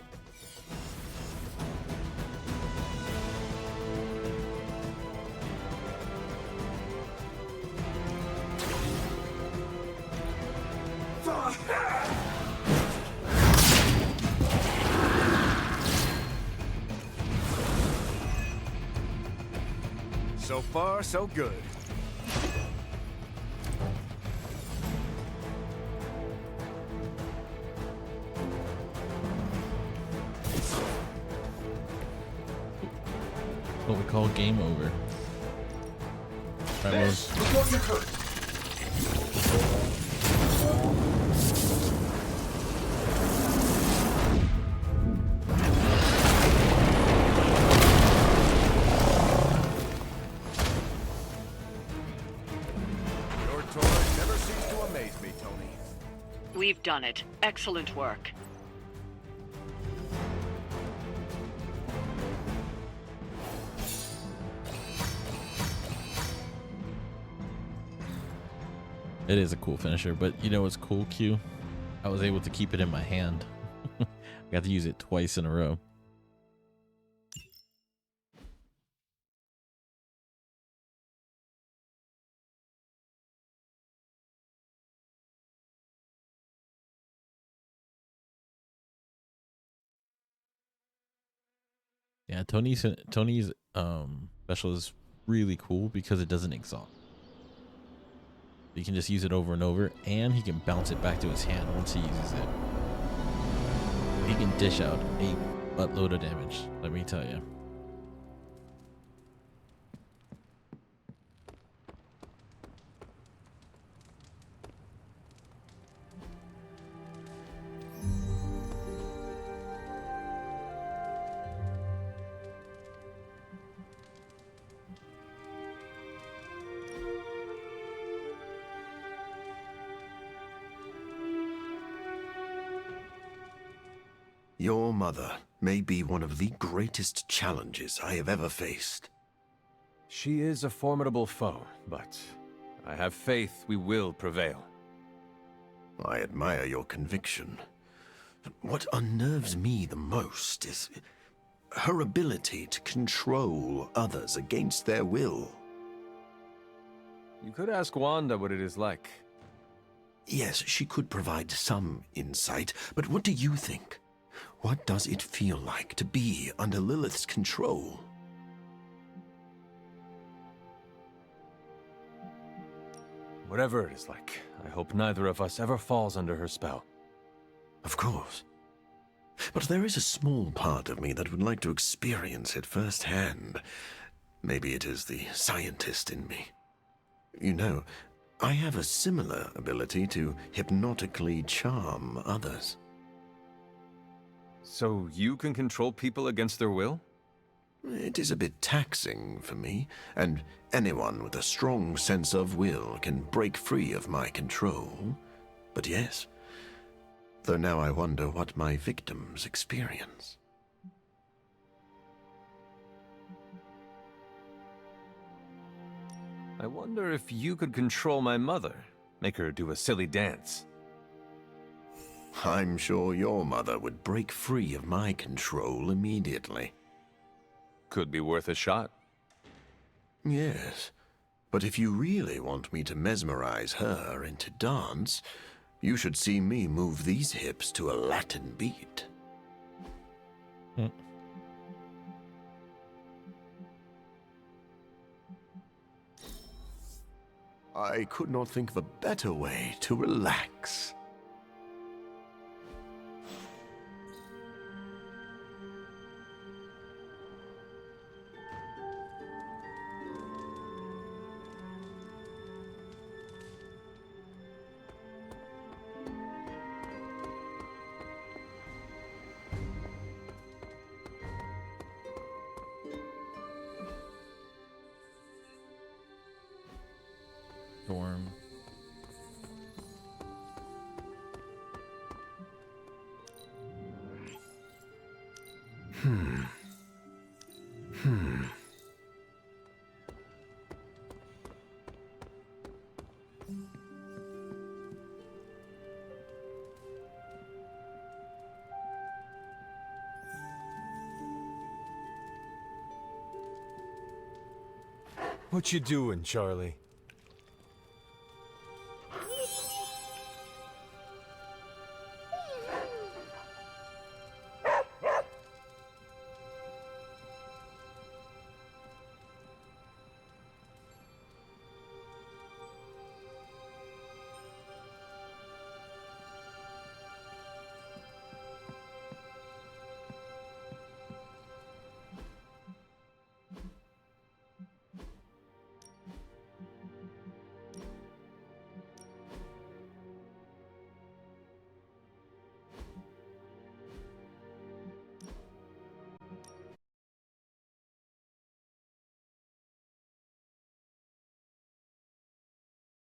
So far, so good. What we call game over. This is what you heard. Your toys never cease to amaze me, Tony. We've done it. Excellent work. It is a cool finisher, but you know what's cool, Q? I was able to keep it in my hand. I got to use it twice in a row. Yeah, Tony's special is really cool because it doesn't exhaust. You can just use it over and over, and he can bounce it back to his hand once he uses it. He can dish out a buttload of damage, let me tell you. Your mother may be one of the greatest challenges I have ever faced. She is a formidable foe, but I have faith we will prevail. I admire your conviction. What unnerves me the most is her ability to control others against their will. You could ask Wanda what it is like. Yes, she could provide some insight, but what do you think? What does it feel like to be under Lilith's control? Whatever it is like, I hope neither of us ever falls under her spell. Of course. But there is a small part of me that would like to experience it firsthand. Maybe it is the scientist in me. You know, I have a similar ability to hypnotically charm others. So you can control people against their will? It is a bit taxing for me, and anyone with a strong sense of will can break free of my control. But yes, though now I wonder what my victims experience. I wonder if you could control my mother, make her do a silly dance. I'm sure your mother would break free of my control immediately. Could be worth a shot. Yes, but if you really want me to mesmerize her into dance, you should see me move these hips to a Latin beat. I could not think of a better way to relax. Storm. What you doing, Charlie?